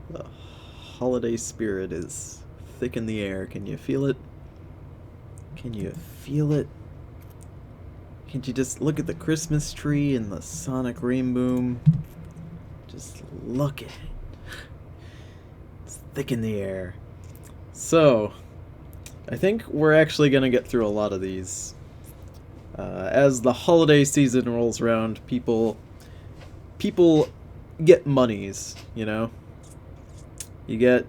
The holiday spirit is thick in the air. Can you feel it? Can you feel it? Can't you just look at the Christmas tree and the sonic rainbow? Just look at it. It's thick in the air. So, I think we're actually going to get through a lot of these. As the holiday season rolls around, people get monies, you know? You get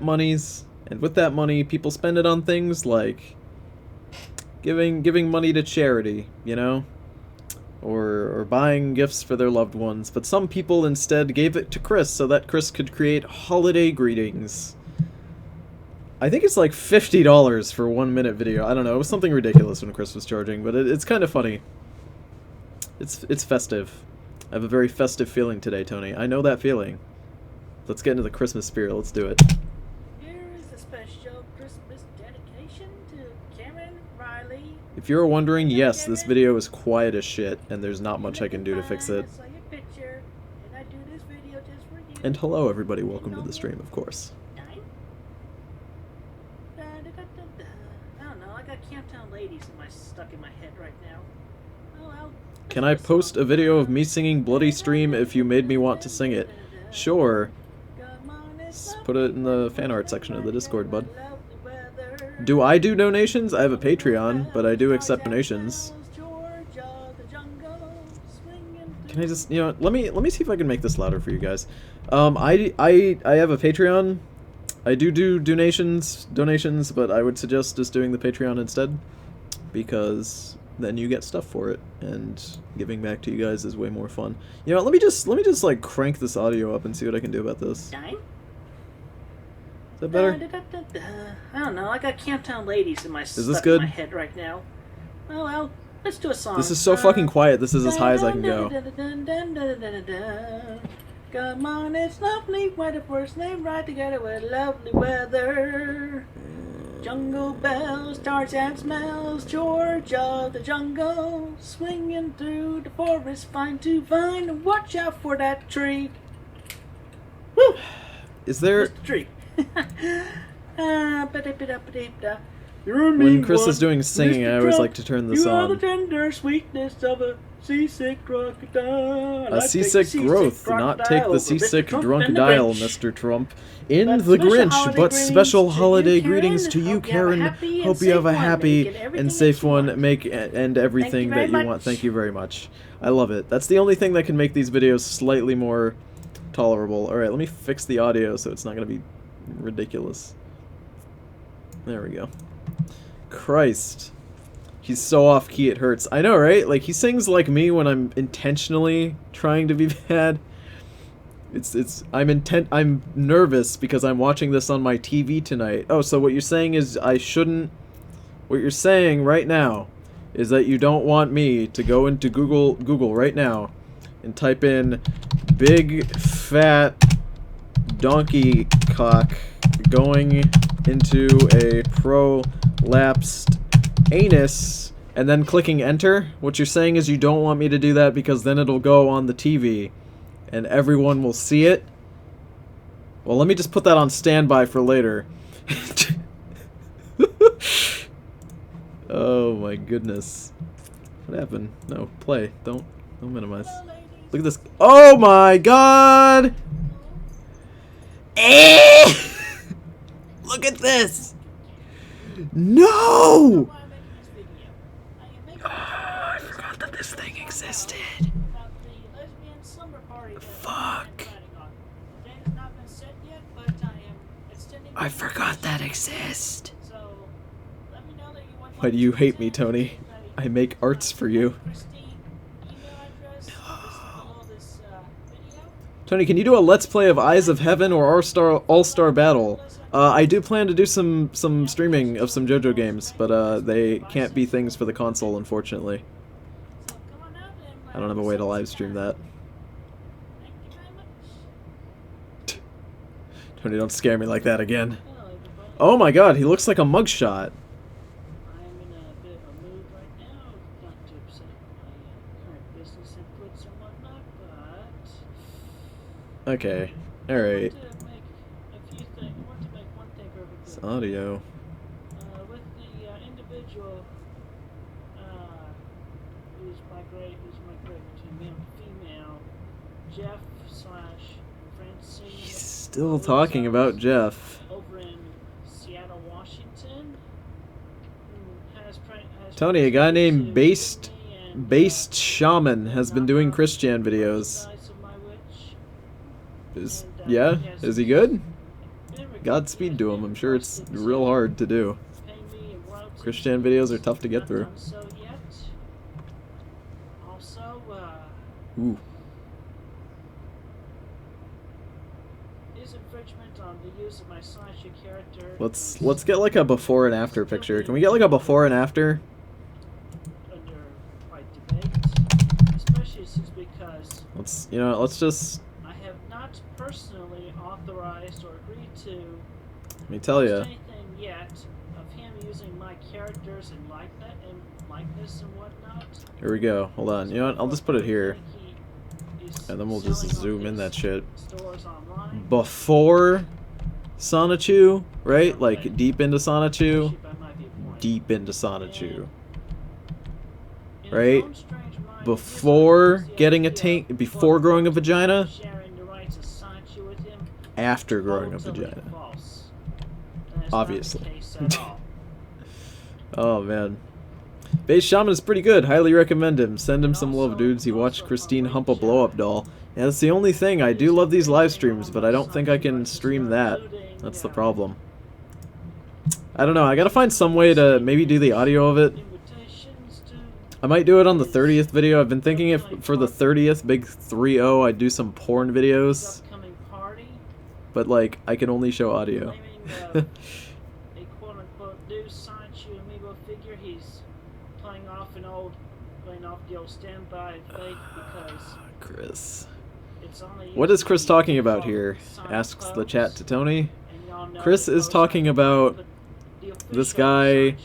monies, and with that money, people spend it on things like giving money to charity, you know? Or buying gifts for their loved ones. But some people instead gave it to Chris so that Chris could create holiday greetings. I think it's like $50 for a 1-minute video. I don't know. It was something ridiculous when Chris was charging, but it's kind of funny. It's festive. I have a very festive feeling today, Tony. I know that feeling. Let's get into the Christmas spirit. Let's do it. Here is the special Christmas dedication to Cameron Riley. If you're wondering, yes, this video is quiet as shit, and there's not much I can do to fix it. And hello, everybody. Welcome to the stream, of course. I don't know. I got Camptown Ladies stuck in my head right now. Oh, well. Can I post a video of me singing Bloody Stream if you made me want to sing it? Sure. Just put it in the fan art section of the Discord, bud. Do I do donations? I have a Patreon, but I do accept donations. Can I just, you know, let me see if I can make this louder for you guys. I have a Patreon. I do donations, but I would suggest just doing the Patreon instead, because then you get stuff for it, and giving back to you guys is way more fun. You know, let me just like crank this audio up and see what I can do about this. Is that better? I don't know. I got Camptown Ladies in my head right now. Oh well, let's do a song. This is so fucking quiet. This is as high as I can go. Come on, it's lovely weather. First name right together with lovely weather. Jungle bells, stars and smells. Georgia, the jungle, swinging through the forest, fine to find. Watch out for that tree. Woo! Is there? Where's the tree? When Chris is doing singing, I always like to turn this on. You are the tender sweetness of a seasick crocodile. A seasick growth, not take the seasick drunk dial, Mr. Trump. In the Grinch, but special holiday greetings to you, Karen. Hope you have a happy and safe one. Make and everything that you want. Thank you very much. I love it. That's the only thing that can make these videos slightly more tolerable. Alright, let me fix the audio so it's not going to be ridiculous. There we go. Christ. He's so off-key it hurts. I know, right? Like, he sings like me when I'm intentionally trying to be bad. I'm nervous because I'm watching this on my TV tonight. Oh, so what you're saying is I shouldn't... What you're saying right now is that you don't want me to go into Google right now and type in big fat donkey cock going into a prolapsed anus and then clicking enter. What you're saying is you don't want me to do that because then it'll go on the TV and everyone will see it. Well, let me just put that on standby for later. Oh my goodness. What happened? No, play. Don't minimize. Look at this. Oh my god! Look at this! No! Oh, I forgot that this thing existed. Fuck. I forgot that exists. Why do you hate me, Tony? I make arts for you. No. Tony, can you do a Let's Play of Eyes of Heaven or All-Star Battle? I do plan to do some streaming of some JoJo games, but they can't be things for the console, unfortunately. I don't have a way to live stream that. Tony, don't scare me like that again. Oh my god, he looks like a mugshot. Okay. Alright. I want to make a few things. I want to make one thing perfectly. It's audio. With the individual who's migrated between male and female, Jeff / Francine. He's still talking about Jeff. Over in Seattle, Washington. Tony, a guy named Based Shaman has been doing Christian videos. Yeah? Is he good? Godspeed to him. I'm sure it's real hard to do. Christian videos are tough to get through. Ooh. Let's get like a before and after picture. Can we get like a before and after? Let's just. I have not personally authorized or agreed to. Let me tell you. Anything yet of him using my characters and likeness and whatnot. Here we go. Hold on. You know what? I'll just put it here. And then we'll just zoom in that shit. Before Sonichu, right? Like deep into Sonichu. Deep into Sonichu. Right? Before getting a taint, before growing a vagina, after growing a vagina. Obviously. Oh man. Base Shaman is pretty good. Highly recommend him. Send him some love, dudes. He watched Christine hump a blow-up doll. Yeah, that's the only thing. I do love these live streams, but I don't think I can stream that. That's the problem. I don't know. I gotta find some way to maybe do the audio of it. I might do it on the 30th video. I've been thinking if for the 30th, big 3-0, I'd do some porn videos. But, like, I can only show audio. A quote-unquote new Sonichu amiibo figure. He's playing off the old standby fake because Chris. it's only What is Chris talking about here? Asks the chat to Tony. Chris is talking about this guy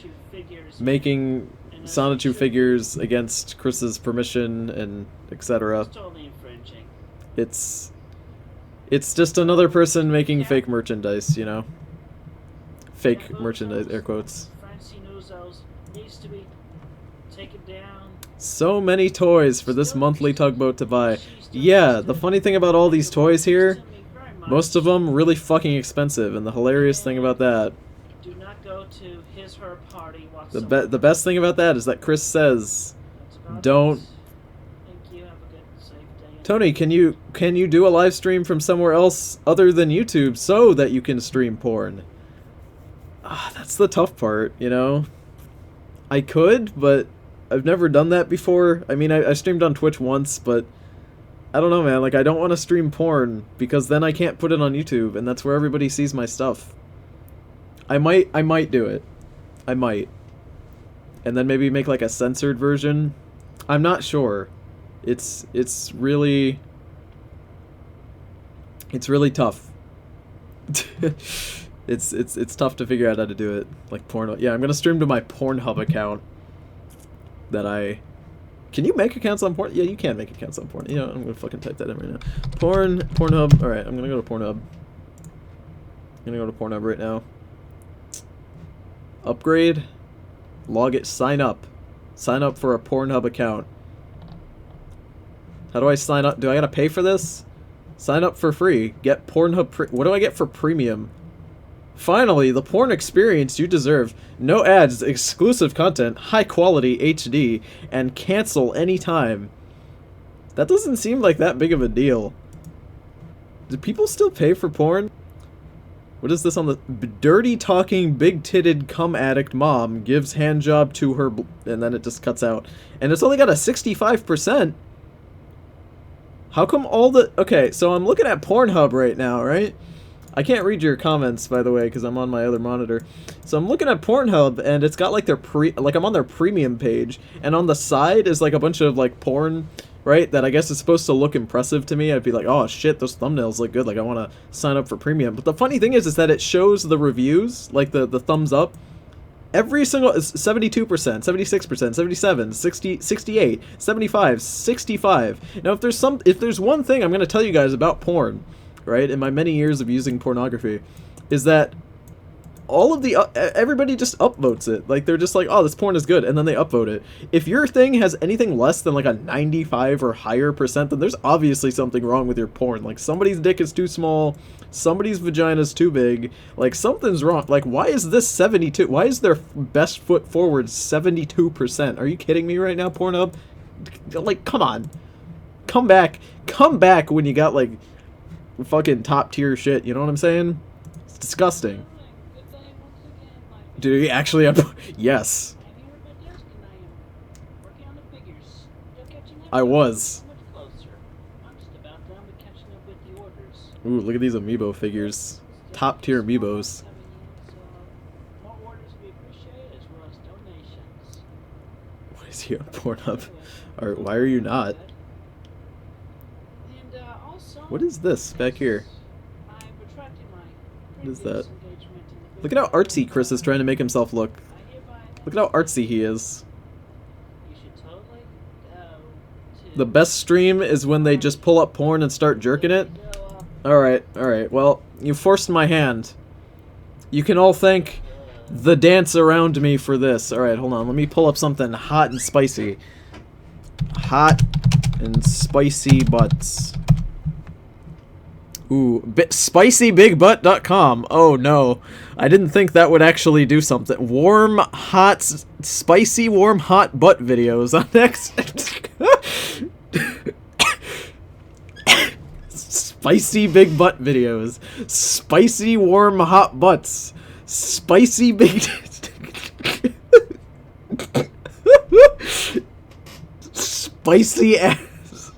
making Sonichu figures against Chris's permission and etc. It's just another person making fake merchandise, you know? Fake merchandise, air quotes. So many toys for this monthly tugboat to buy. Yeah, the funny thing about all these toys here, most of them really fucking expensive, and the hilarious thing about that, do not go to his her party the best thing about that is that Chris says, don't. Thank you. Have a good, safe day. Tony, can you do a live stream from somewhere else other than YouTube so that you can stream porn? Ah, that's the tough part, you know? I could, but I've never done that before. I mean, I streamed on Twitch once, but I don't know, man. Like, I don't want to stream porn because then I can't put it on YouTube, and that's where everybody sees my stuff. I might do it. I might. And then maybe make like a censored version. I'm not sure. It's really tough. It's tough to figure out how to do it. Like porn. Yeah, I'm gonna stream to my Pornhub account. Can you make accounts on porn? Yeah, you can make accounts on porn. You know, I'm gonna fucking type that in right now. Pornhub. All right, I'm gonna go to Pornhub. I'm gonna go to Pornhub right now. Upgrade. Log it. Sign up. Sign up for a Pornhub account. How do I sign up? Do I gotta pay for this? Sign up for free. Get Pornhub. What do I get for premium? Finally, the porn experience you deserve. No ads, exclusive content, high quality HD, and cancel anytime. That doesn't seem like that big of a deal. Do people still pay for porn? What is this on the... Dirty talking, big-titted, cum addict mom gives handjob to her... And then it just cuts out. And it's only got a 65%. How come all the... Okay, so I'm looking at Pornhub right now, right? I can't read your comments, by the way, because I'm on my other monitor. So I'm looking at Pornhub, and it's got, like, their I'm on their premium page, and on the side is, like, a bunch of, like, porn, right, that I guess is supposed to look impressive to me. I'd be like, oh, shit, those thumbnails look good. Like, I want to sign up for premium. But the funny thing is that it shows the reviews, like, the thumbs up, Every single 72%, 76%, 77, 60, 68, 75, 65. Now, if there's one thing I'm going to tell you guys about porn, right, in my many years of using pornography, is that all of the everybody just upvotes it. Like, they're just like, oh, this porn is good, and then they upvote it. If your thing has anything less than like a 95 or higher percent, then there's obviously something wrong with your porn. Like, somebody's dick is too small, somebody's vagina is too big, like, something's wrong. Like, why is this 72? Why is their best foot forward 72%? Are you kidding me right now, Pornhub? Like, come on. Come back when you got, like, fucking top tier shit, you know what I'm saying? It's disgusting. Did he actually have... Yes. I was. Ooh, look at these amiibo figures. Top tier amiibos. What is he on Pornhub? Or why are you not? What is this back here? What is that? Look at how artsy Chris is trying to make himself look. Look at how artsy he is. The best stream is when they just pull up porn and start jerking it. Alright, well, you forced my hand. You can all thank the dance around me for this. Alright, hold on, let me pull up something hot and spicy. Hot and spicy butts. Ooh, SpicyBigButt.com. Oh no, I didn't think that would actually do something. Warm, hot, spicy, warm, hot butt videos on next. Spicy big butt videos. Spicy, warm, hot butts. Spicy big... Spicy ass.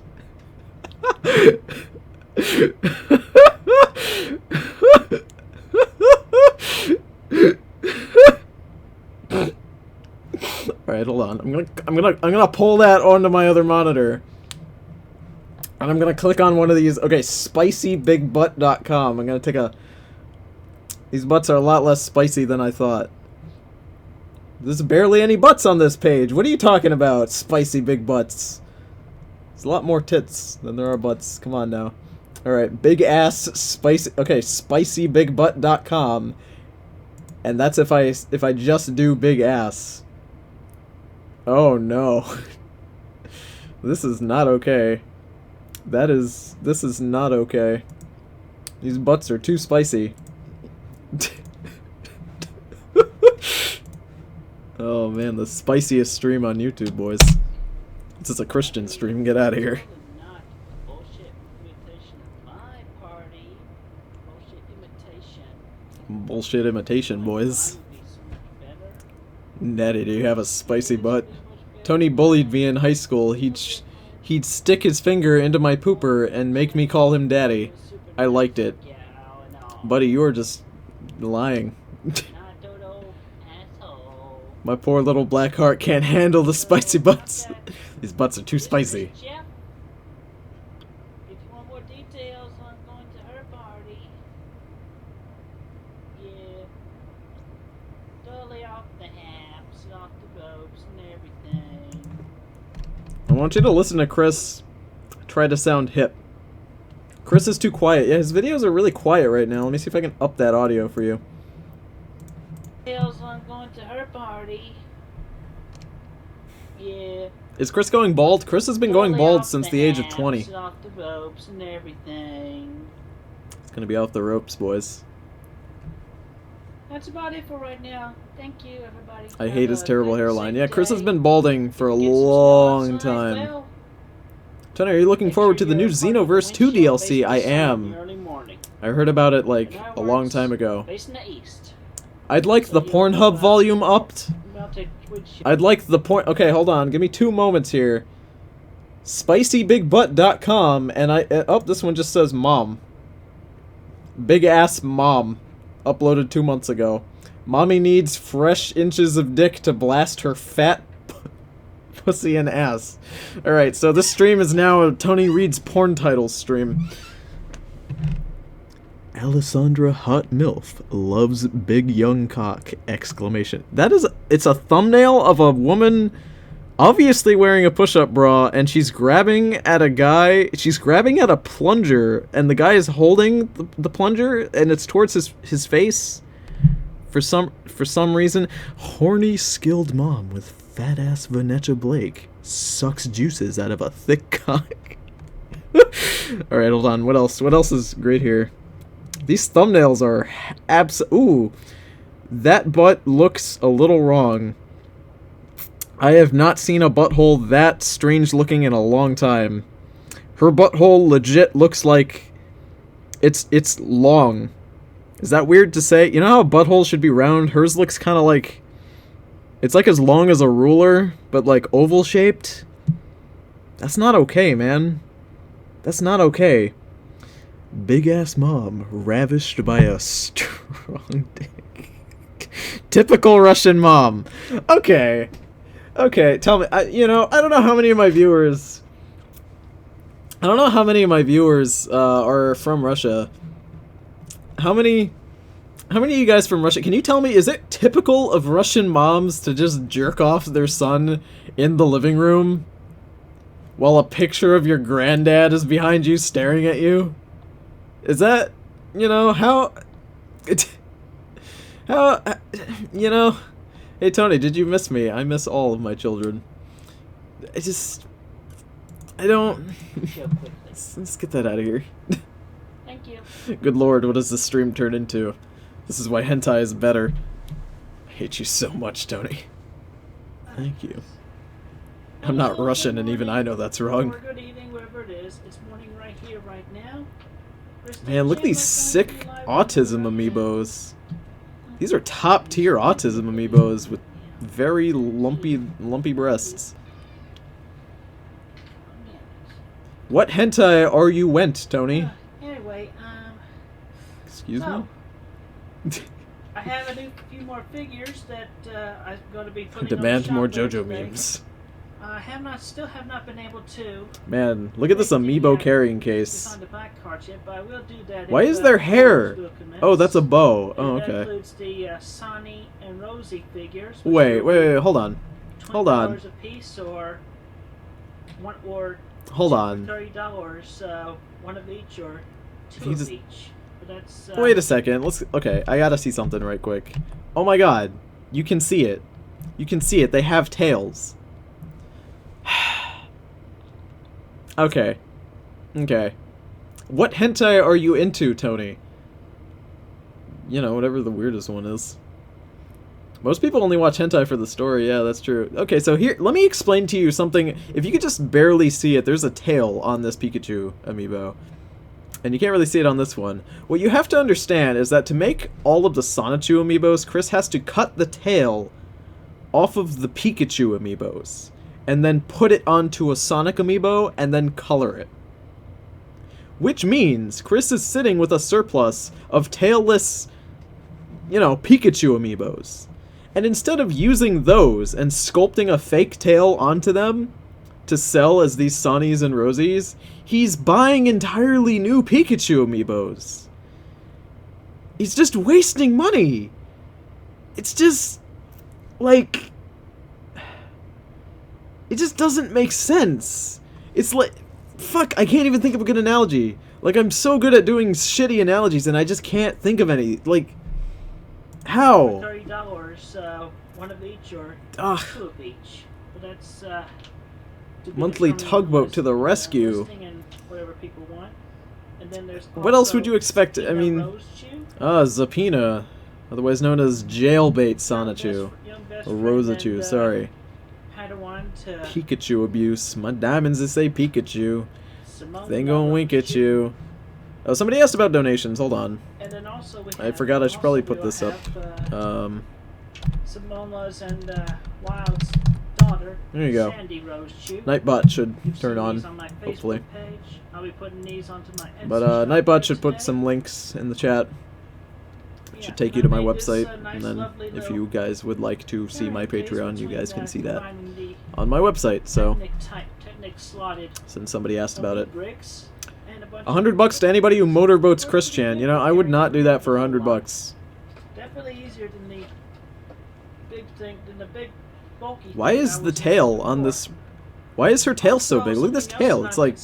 Alright, hold on. I'm gonna pull that onto my other monitor. And I'm gonna click on one of these. Okay, SpicyBigButt.com. I'm gonna take a... These butts are a lot less spicy than I thought. There's barely any butts on this page. What are you talking about, spicy big butts? There's a lot more tits than there are butts. Come on now. Alright, big ass spicy... Okay, SpicyBigButt.com. And that's if I just do big ass. Oh no. This is not okay. This is not okay. These butts are too spicy. Oh man, the spiciest stream on YouTube, boys. This is a Christian stream, get out of here. Bullshit imitation, boys. Natty, do you have a spicy butt? Tony bullied me in high school. He'd stick his finger into my pooper and make me call him daddy. I liked it. Buddy, you were just lying. My poor little black heart can't handle the spicy butts. These butts are too spicy. I want you to listen to Chris try to sound hip. Chris is too quiet. Yeah, his videos are really quiet right now. Let me see if I can up that audio for you. I'm going to her party. Yeah. Is Chris going bald? Chris has been going bald since the age of 20. Off the ropes and everything. It's gonna be off the ropes, boys. That's about it for right now. Thank you, everybody. I hate his terrible hairline. Yeah, Chris has been balding for a long time. Tony, are you looking forward to the new Xenoverse 2 DLC? I am. I heard about it like a long time ago. I'd like the Pornhub volume upped. I'd like the Okay, hold on. Give me 2 moments here. SpicyBigButt.com, and oh, this one just says mom. Big ass mom. Uploaded 2 months ago. Mommy needs fresh inches of dick to blast her fat pussy and ass. Alright, so this stream is now a Tony Reed's porn titles stream. Alessandra Hot MILF loves big young cock! Exclamation. It's a thumbnail of a woman obviously wearing a push-up bra, and she's grabbing at a guy. She's grabbing at a plunger, and the guy is holding the plunger, and it's towards his face. For some reason, horny skilled mom with fat ass Vanessa Blake sucks juices out of a thick cock. All right, hold on. What else? What else is great here? These thumbnails are ooh, that butt looks a little wrong. I have not seen a butthole that strange looking in a long time. Her butthole legit looks like it's long. Is that weird to say? You know how buttholes should be round? Hers looks kind of like, it's like as long as a ruler, but like oval shaped. That's not okay, man. That's not okay. Big ass mom ravished by a strong dick. Typical Russian mom. Okay. Okay, tell me, you know, I don't know how many of my viewers are from Russia. How many of you guys from Russia? Can you tell me, is it typical of Russian moms to just jerk off their son in the living room while a picture of your granddad is behind you staring at you? Is that, you know, how, you know, hey Tony, did you miss me? I miss all of my children. I don't, let's get that out of here. Thank you. Good lord, what does this stream turn into? This is why hentai is better. I hate you so much, Tony. Thank you. I'm not Russian, and even I know that's wrong. Or good evening, wherever it is. It's morning right here, right now. Man, look at these sick autism amiibos. These are top tier autism amiibos with very lumpy breasts. What hentai are you went, Tony? Anyway, excuse me? I have a few more figures that I'm going to be putting Demand on more the shop JoJo today. memes. Still have not been able to. Man, look at this amiibo carrying case. On the back cards yet, but I will do that. Why is there hair? Oh, that's a bow. Oh, okay. That includes the Sonny and Rosie figures. Wait, hold on. Hold on. $20 a piece, or one, or hold on. $30, one of each, or two of each. But that's. Wait a second. Okay, I gotta see something right quick. Oh my god, you can see it. You can see it. They have tails. Okay. Okay. What hentai are you into, Tony? You know, whatever the weirdest one is. Most people only watch hentai for the story, yeah, that's true. Okay, so here, let me explain to you something. If you could just barely see it, there's a tail on this Pikachu amiibo. And you can't really see it on this one. What you have to understand is that to make all of the Sonichu amiibos, Chris has to cut the tail off of the Pikachu amiibos, and then put it onto a Sonic amiibo, and then color it. Which means Chris is sitting with a surplus of tailless, you know, Pikachu amiibos. And instead of using those and sculpting a fake tail onto them to sell as these Sonnies and Rosies, he's buying entirely new Pikachu amiibos. He's just wasting money. It's just, like, it just doesn't make sense. It's like, fuck, I can't even think of a good analogy. Like, I'm so good at doing shitty analogies, and I just can't think of any. Like, how? $30, one of each, or two of each. But that's, monthly tugboat to the rescue. And whatever people want. And then there's what else would you expect? I mean, Zapina, otherwise known as jailbait Sonichu. Or Rosachu, sorry. Pikachu abuse. My diamonds that say Pikachu. They ain't gonna wink at you. Oh, somebody asked about donations. Hold on. And then also I forgot I should probably put this up. Simona's and Wild's daughter. There you go. Sandy Rose Chew. Nightbot should turn on, hopefully. Page. I'll be putting these onto my Etsy but Nightbot should put today. some links in the chat. It should take you to my website, and then if you guys would like to see my Patreon, you guys can see that on my website. So, since somebody asked about it. a bunch. $100 to anybody who motorboats Chris Chan. You know, I would not do that for $100. Definitely easier than the big bulky. Why is the tail on this? Why is her tail so big? Look at this tail. It's like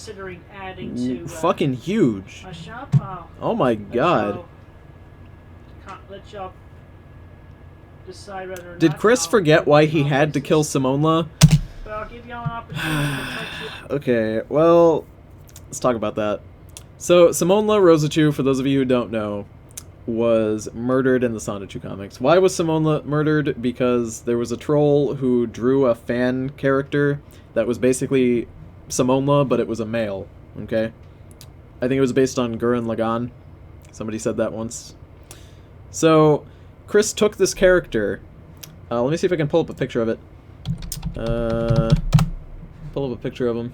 fucking huge. My shop. Oh my god. Let y'all decide whether or Did not Chris forget why he had to kill Simonla? But I'll give y'all an opportunity to touch it. Okay, well, let's talk about that. So, Simonla Rosachu, for those of you who don't know, was murdered in the Sonichu comics. Why was Simonla murdered? Because there was a troll who drew a fan character that was basically Simonla, but it was a male, okay? I think it was based on Gurren Lagann. Somebody said that once. So, Chris took this character. Let me see if I can pull up a picture of it. Pull up a picture of him.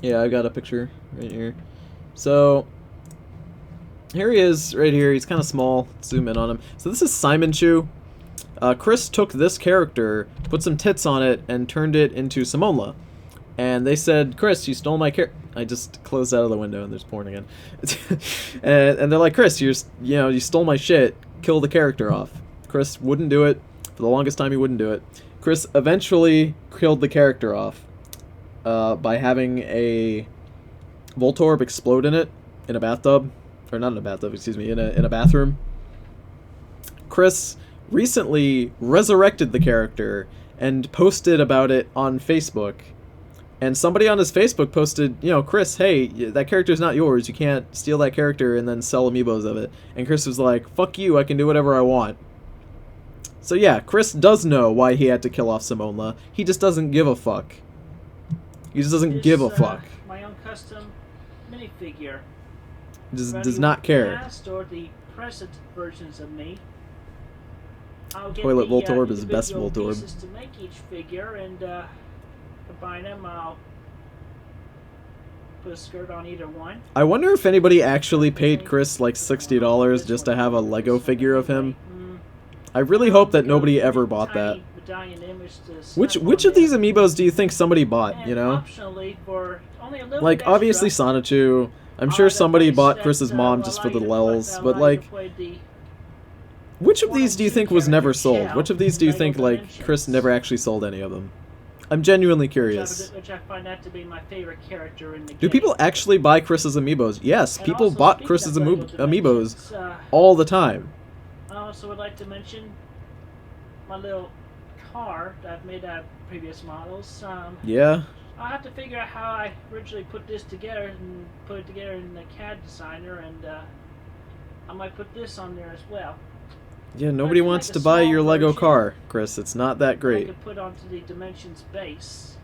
Yeah, I've got a picture right here. So, here he is, right here. He's kind of small. Zoom in on him. So this is Simon Chu. Chris took this character, put some tits on it, and turned it into Simonla. And they said, Chris, you stole my character. I just closed out of the window and there's porn again. and they're like, Chris, you stole my shit. Kill the character off. Chris wouldn't do it. For the longest time, he wouldn't do it. Chris eventually killed the character off by having a Voltorb explode in it, in a bathtub. Or not in a bathtub, excuse me, in a bathroom. Chris recently resurrected the character and posted about it on Facebook. And somebody on his Facebook posted, you know, Chris, hey, that character's not yours. You can't steal that character and then sell amiibos of it. And Chris was like, fuck you, I can do whatever I want. So yeah, Chris does know why he had to kill off Simonla. He just doesn't give a fuck. He just doesn't give a fuck. My own custom minifigure. Does not care. Past or the present versions of me. I'll get Toilet the, Voltorb is the best individual Voltorb. pieces to make each figure and combine them. I'll put a skirt on either one. I wonder if anybody actually paid Chris like $60 just to have a Lego figure of him. I really hope that nobody ever bought that. Which of these amiibos do you think somebody bought, you know? Like, obviously Sonichu. I'm sure somebody bought Chris's mom just for the lulz, but like... Which of these do you think was never sold? Which of these do you think, like, Chris never actually sold any of them? I'm genuinely curious. Which I find that to be my favorite character in the game. Do people actually buy Chris's amiibos? Yes, people bought Chris's amiibos all the time. I also would like to mention my little car that I've made out of previous models. Yeah. I'll have to figure out how I originally put this together and put it together in the CAD designer, and I might put this on there as well. Yeah, nobody wants to buy your Lego car, Chris. It's not that great. I could put onto the Dimensions base.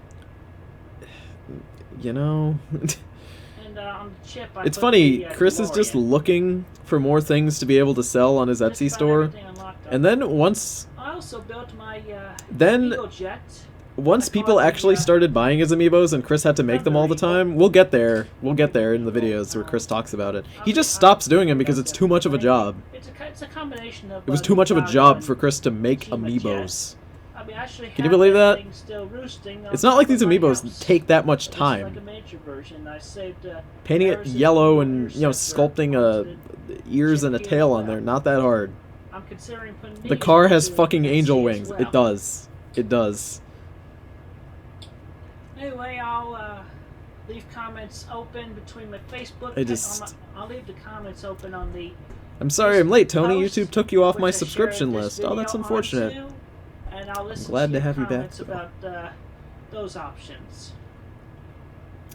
You know... And on the chip, it's funny, Chris is just looking for more things to be able to sell on his Etsy store. And then once... I also built my jet. Once people actually started buying his amiibos and Chris had to make them all the time, we'll get there. We'll get there in the videos where Chris talks about it. He just stops doing them because it's too much of a job. It's a combination of... It was too much of a job for Chris to make amiibos. I mean, actually can you believe that? It's not like these amiibos take that much time. Painting it yellow and, you know, sculpting ears and a tail on there, not that hard. The car has fucking angel wings. It does. It does. Anyway, I'll leave comments open between my Facebook. I'll leave the comments open on the... I'm sorry I'm late, Tony. YouTube took you off my subscription list. Oh, that's unfortunate. And I'll listen I'm glad to have you back. About those options.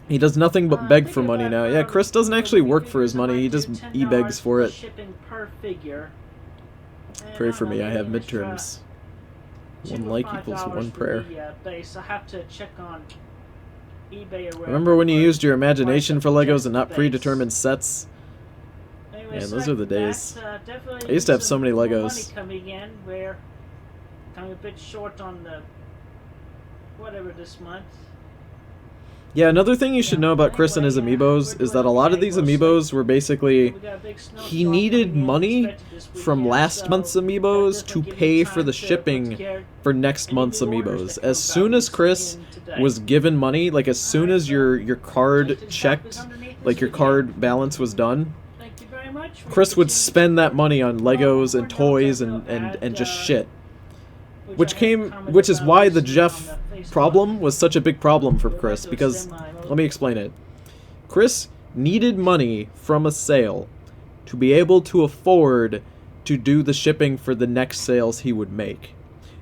He does nothing but beg for money now. Yeah, Chris doesn't actually work for his money. He just e-begs for it. Shipping per figure. Pray for me. I have midterms. 1 like equals 1 prayer. Base. I have to check on eBay or remember when you used your imagination for Legos and not predetermined sets? Anyway, Man, those are the days. I used to have so many Legos. Money coming in, where I'm a bit short on the whatever this month. Yeah, another thing you should know about Chris and his amiibos is that a lot of these amiibos were basically, he needed money from last month's amiibos to pay for the shipping for next month's amiibos. As soon as Chris was given money, like as soon as your card checked, like your card balance was done, Chris would spend that money on Legos and toys and just shit. Which is why the Jeff problem was such a big problem for Chris, because, let me explain it. Chris needed money from a sale to be able to afford to do the shipping for the next sales he would make.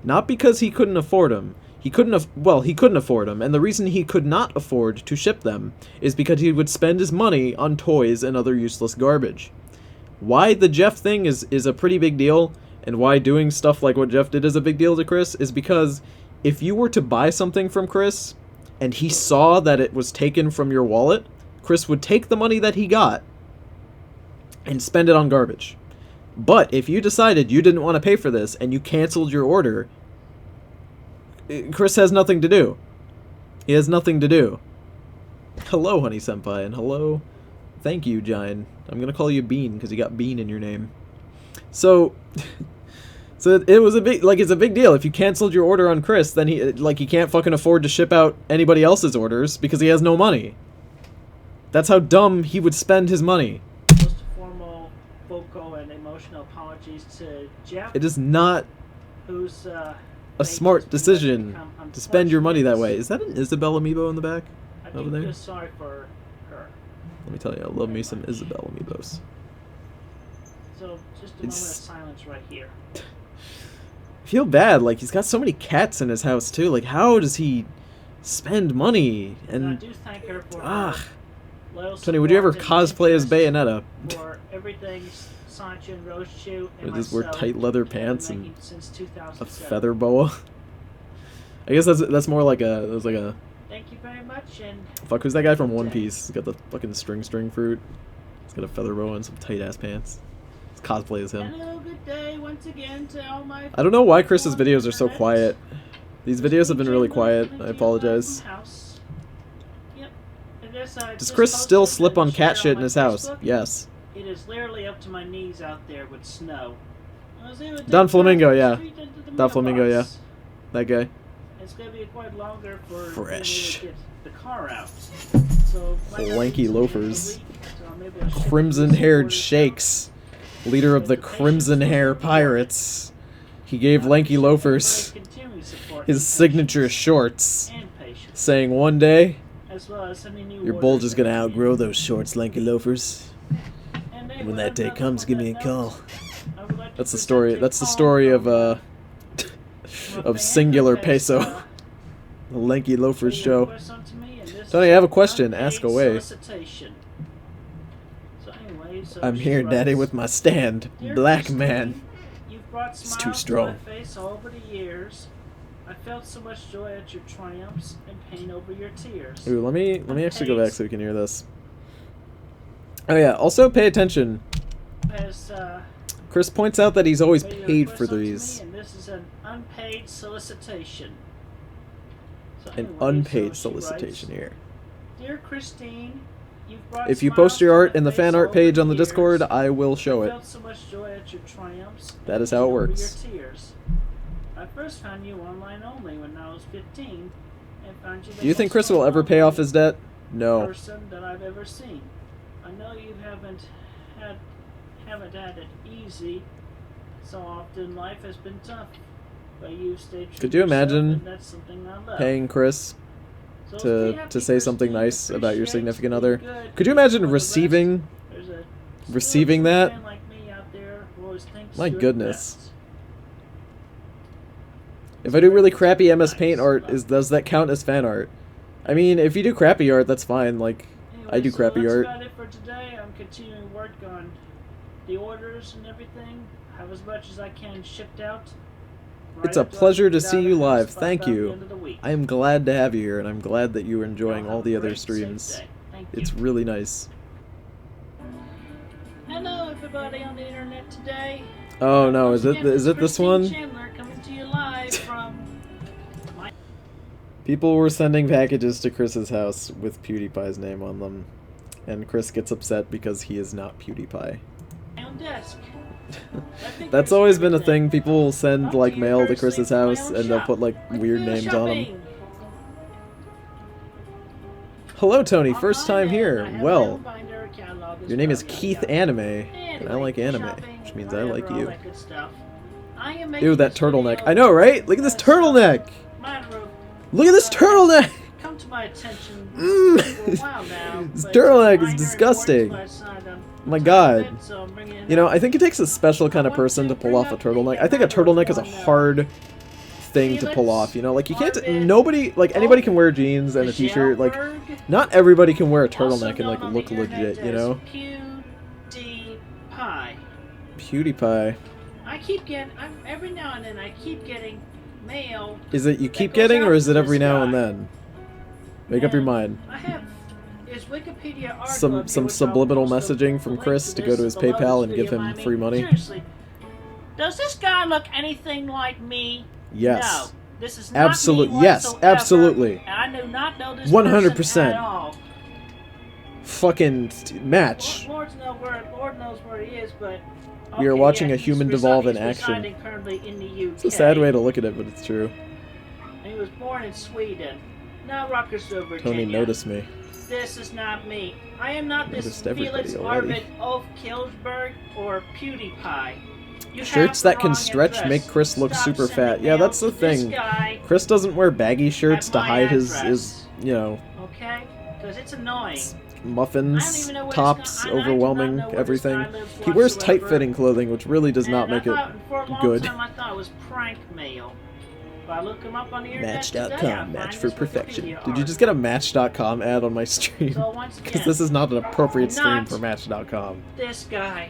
Not because he couldn't afford them. He couldn't afford them, and the reason he could not afford to ship them is because he would spend his money on toys and other useless garbage. Why the Jeff thing is a pretty big deal, and why doing stuff like what Jeff did is a big deal to Chris, is because if you were to buy something from Chris, and he saw that it was taken from your wallet, Chris would take the money that he got and spend it on garbage. But if you decided you didn't want to pay for this, and you canceled your order, Chris has nothing to do. He has nothing to do. Hello, Honey Senpai, and hello, thank you, Jine. I'm gonna call you Bean, because you got Bean in your name. So it was it's a big deal. If you canceled your order on Chris, then he can't fucking afford to ship out anybody else's orders because he has no money. That's how dumb he would spend his money. Most formal vocal and emotional apologies to Jeff. It is not who's a smart decision to spend your money that way. Is that an Isabelle amiibo in the back over there? I feel sorry for her. Let me tell you, I love me some Isabelle amiibos. So just a moment of silence right here. I feel bad, like he's got so many cats in his house too. Like, how does he spend money? And I do thank her for Tony, would you ever cosplay as Bayonetta? For everything Sancho and Rochu and just wear tight leather pants and since a feather boa. I guess that's more like a. Thank you very much, and fuck, who's that guy from One Piece? He's got the fucking string fruit. He's got a feather boa and some tight ass pants. Let's cosplay as him. Hello, good day once again to all my. I don't know why Chris's videos are so quiet. These videos have been really quiet. I apologize. Does Chris still slip on cat shit in his house? Yes. It is literally up to my knees out there with snow. Don Flamingo, yeah. Don Flamingo, yeah. That guy. It's gonna be quite longer for fresh. to get the car out. So lanky loafers. Crimson-haired shakes. Leader of the Crimson Hair Pirates. He gave lanky loafers his signature shorts, saying one day, your bulge is gonna outgrow those shorts, lanky loafers. When that day comes, give me a call. That's the story. That's the story of Singular Peso, the Lanky Loafers show. Tony, I have a question. Ask away. I'm here, Daddy, with my stand. Black man. It's too strong. I felt so much joy at your triumphs and pain over your tears. Ooh, let me actually go back so we can hear this. Oh yeah, also pay attention. Chris points out that he's always paid for these. And this is an unpaid solicitation. So an unpaid solicitation here. Dear Christine, you've brought if you post your art in the fan art page on the Discord, I will show it. Felt so much joy at your triumphs. That is how it works. Your tears. I first found you online only when I was 15, and found you. Do you think Chris will ever pay off his debt? No. Person that I've ever seen. I know you haven't had it easy. So often life has been tough, but you've stayed true. Could you imagine and that's something I love. paying Chris to say something nice about your significant other? Could you imagine receiving that? My goodness. If I do really crappy MS Paint art, does that count as fan art? I mean, if you do crappy art, that's fine. Like, anyway, I do crappy art. That's about it for today. I'm continuing work on the orders and everything. Have as much as I can shipped out. It's a pleasure to see you live. Thank you. I am glad to have you here, and I'm glad that you are enjoying all the other streams. It's really nice. Hello, everybody on the internet today. Oh no, is it this one? People were sending packages to Chris's house with PewDiePie's name on them, and Chris gets upset because he is not PewDiePie. Desk. That's always been a thing. People will send like mail to Chris's house and they'll put like weird names on them. Hello Tony, first time here. Well, your name is Keith Anime, and I like anime, which means I like you. Ew, that turtleneck. I know, right? Look at this turtleneck! Look at this turtleneck! Come to my attention for a while now. This turtleneck is disgusting. My god. You know, I think it takes a special kind of person to pull off a turtleneck. I think a turtleneck is a hard thing to pull off, you know? Like, you can't... Nobody... Like, anybody can wear jeans and a t-shirt. Like, not everybody can wear a turtleneck and, like, look legit, you know? PewDiePie. PewDiePie. I keep getting... every now and then I keep getting mail... Is it you keep getting, or is it every now and then? Make up your mind. I have... Wikipedia some subliminal messaging from Chris to go to his PayPal and give him free money. Seriously, does this guy look anything like me? Yes. No, this is not absolutely. Me yes, absolutely. And I do not know this 100%. at all. Fucking match. Lord knows where he is, but we are watching a human devolve in he's action. Currently in the UK. It's a sad way to look at it, but it's true. He was born in Sweden. Now Ruckersville, Virginia. Tony, notice me. This is not me. I am not this Felix already. Arvid of Killsberg or PewDiePie. Shirts that can stretch make Chris look super fat. Yeah, that's the thing. Chris doesn't wear baggy shirts to hide his you know... Okay? Because it's annoying. Muffins, tops, overwhelming everything. He wears tight-fitting clothing, which really does not make it good. I thought it was prank mail. I look him up on the Match.com, match for perfection. Did you just get a Match.com ad on my stream? Because this is not an appropriate stream for Match.com. This guy.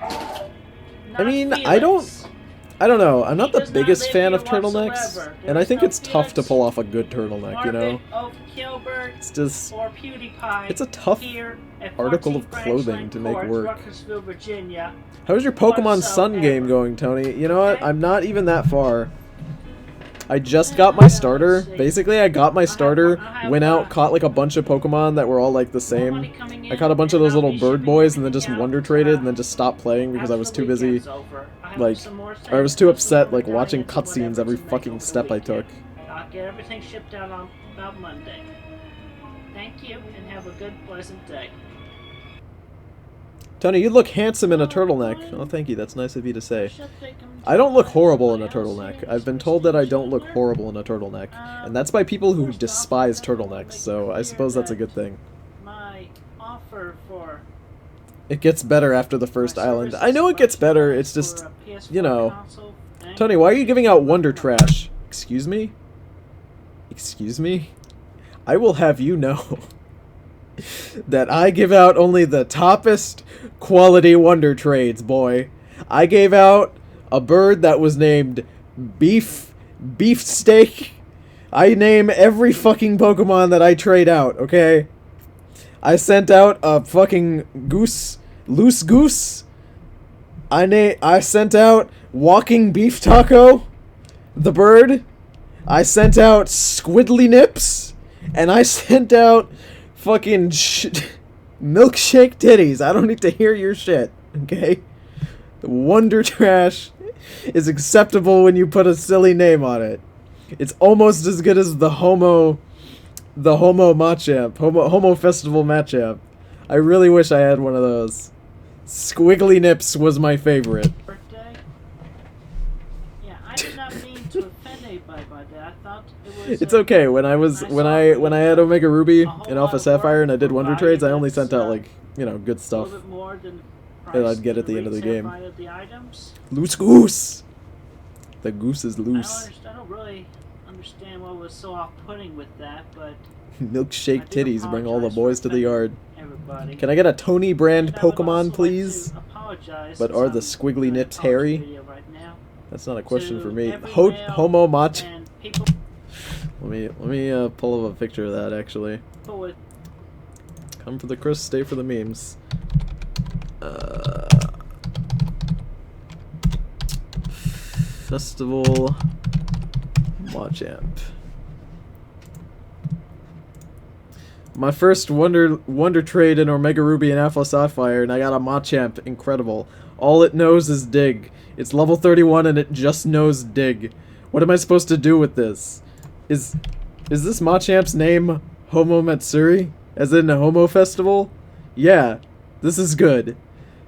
I mean, I don't know. I'm not the biggest fan of turtlenecks, and I think it's tough to pull off a good turtleneck, you know? It's just... It's a tough article of clothing to make work. How's your Pokemon Sun game going, Tony? You know what? I'm not even that far. I just got my starter. Basically, I got my starter, went out, caught like a bunch of Pokemon that were all like the same. I caught a bunch of those little bird boys and then just wonder traded and then just stopped playing because I was too busy, like, I was too upset like watching cutscenes every fucking step I took. I'll get everything shipped out on about Monday. Thank you and have a good, pleasant day. Tony, you look handsome in a turtleneck. Oh, thank you. That's nice of you to say. I don't look horrible in a turtleneck. I've been told that I don't look horrible in a turtleneck. And that's by people who despise turtlenecks, so I suppose that's a good thing. My offer for... It gets better after the first island. I know it gets better, it's just, you know. Tony, why are you giving out Wonder Trash? Excuse me? Excuse me? I will have you know that I give out only the toppest quality Wonder Trades, boy. I gave out a bird that was named Beefsteak. I name every fucking Pokemon that I trade out, okay? I sent out a fucking Loose Goose. I sent out Walking Beef Taco, the bird. I sent out Squiddly Nips. And I sent out fucking milkshake titties. I don't need to hear your shit, okay? The Wonder Trash is acceptable when you put a silly name on it. It's almost as good as the Homo Machamp, Homo Festival Machamp. I really wish I had one of those. Squiggly Nips was my favorite. Birthday? Yeah, I did not mean to offend anybody by that. I thought it was... It's okay. When I had Omega Ruby and Alpha Sapphire and I did Wonder Trades, I only sent out like, you know, good stuff that I'd get at the end of the game. Loose Goose! The goose is loose. I don't really understand what was so off-putting with that, but... Milkshake titties bring all the boys to the yard. Everybody. Can I get a Tony brand Pokemon, please? But are the Squiggly Nips hairy? That's not a question for me. Homo Mach. Let me pull up a picture of that actually. Come for the Chris, stay for the memes. Festival Machamp. My first Wonder Trade in Omega Ruby and Alpha Sapphire, and I got a Machamp. Incredible. All it knows is dig. It's level 31 and it just knows dig. What am I supposed to do with this? Is this Machamp's name Homo Matsuri? As in a Homo Festival? Yeah, this is good.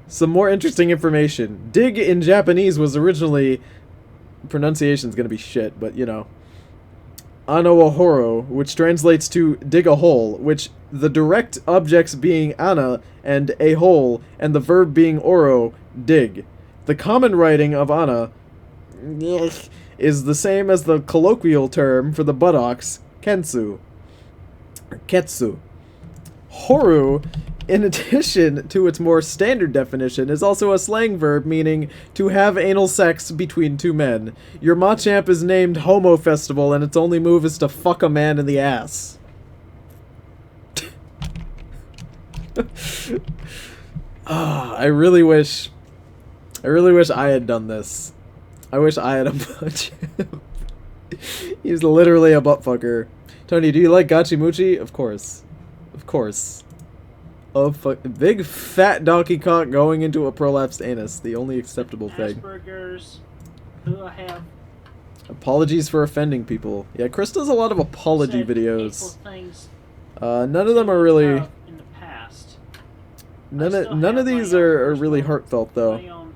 Some more interesting information. Dig in Japanese was originally... Pronunciation's gonna be shit, but you know. Ana-wa-horo, which translates to dig a hole, which the direct objects being ana and a hole, and the verb being oro, dig. The common writing of ana is the same as the colloquial term for the buttocks, kensu. Ketsu. Horu, in addition to its more standard definition, is also a slang verb meaning to have anal sex between two men. Your Machamp is named Homo Festival, and its only move is to fuck a man in the ass. I really wish I had done this. I wish I had a Machamp. He's literally a buttfucker. Tony, do you like Gachimuchi? Of course. Of course. Oh, fuck. Big fat donkey cock going into a prolapsed anus. The only acceptable thing. Asperger's, who I have. Apologies for offending people. Yeah, Chris does a lot of apology videos. Things none of them are really... In the past. None of these are really heartfelt, though.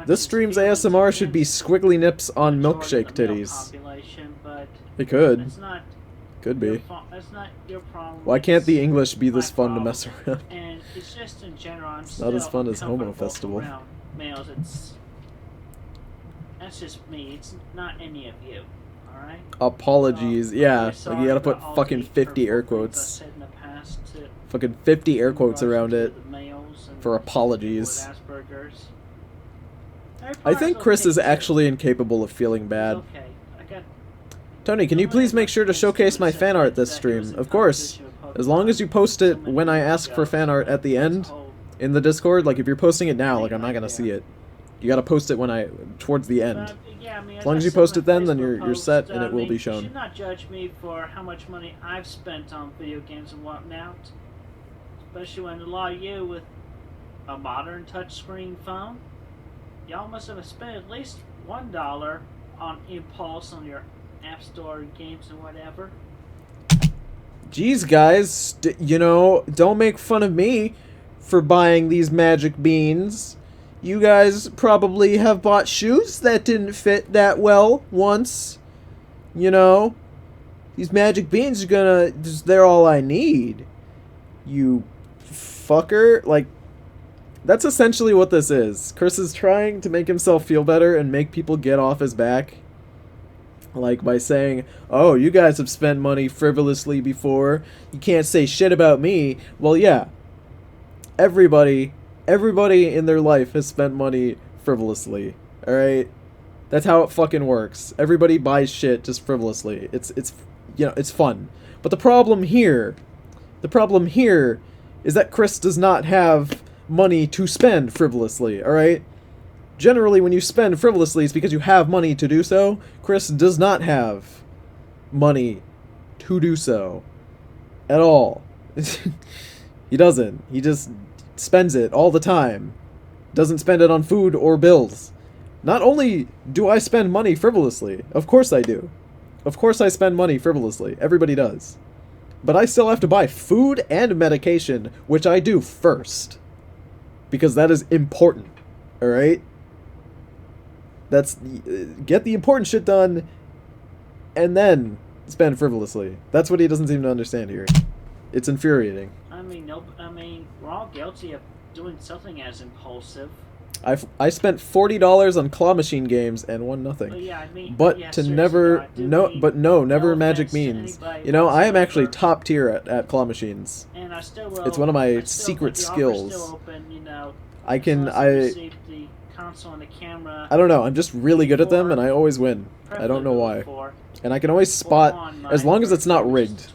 This stream's ASMR should be squiggly nips on milkshake titties. It could. It's not... Could be. That's not your problem. Why can't the English be this fun to mess around? And it's just in general, I'm not as fun as Homo Festival. Males, that's just me. It's not any of you. All right. Apologies. Yeah, like you gotta put fucking 50 air quotes. Fucking 50 air quotes around it for apologies. I think Chris is actually incapable of feeling bad. Tony, can you please make sure to showcase my fan art this stream? Of course. As long as you post it when I ask for fan art at the end in the Discord. Like, if you're posting it now, like, I'm not gonna see it. You gotta post it towards the end. As long as you post it then you're set and it will be shown. You should not judge me for how much money I've spent on video games and whatnot. Especially when a lot of you with a modern touchscreen phone. Y'all must have spent at least $1 on impulse on your App Store games and whatever. Jeez, guys, you know, don't make fun of me for buying these magic beans. You guys probably have bought shoes that didn't fit that well once. You know, these magic beans are they're all I need. You fucker. Like, that's essentially what this is. Chris is trying to make himself feel better and make people get off his back. Like, by saying, oh, you guys have spent money frivolously before. You can't say shit about me. Well, yeah. Everybody in their life has spent money frivolously. Alright? That's how it fucking works. Everybody buys shit just frivolously. It's you know, it's fun. But the problem here is that Chris does not have money to spend frivolously, alright? Generally, when you spend frivolously, it's because you have money to do so. Chris does not have money to do so. At all. He doesn't. He just spends it all the time. Doesn't spend it on food or bills. Not only do I spend money frivolously, of course I do. Of course I spend money frivolously. Everybody does. But I still have to buy food and medication, which I do first. Because that is important. Alright? That's get the important shit done and then spend frivolously. That's what he doesn't seem to understand here. It's infuriating. I mean, we're all guilty of doing something as impulsive. I spent $40 on claw machine games and won nothing. Never magic means. You know, I am actually top tier at claw machines. And I still will. It's one of my secret skills. Open, you know, I console and the camera. I don't know, I'm just really good at them and I always win. I don't know why. And I can always spot, as long as it's not rigged.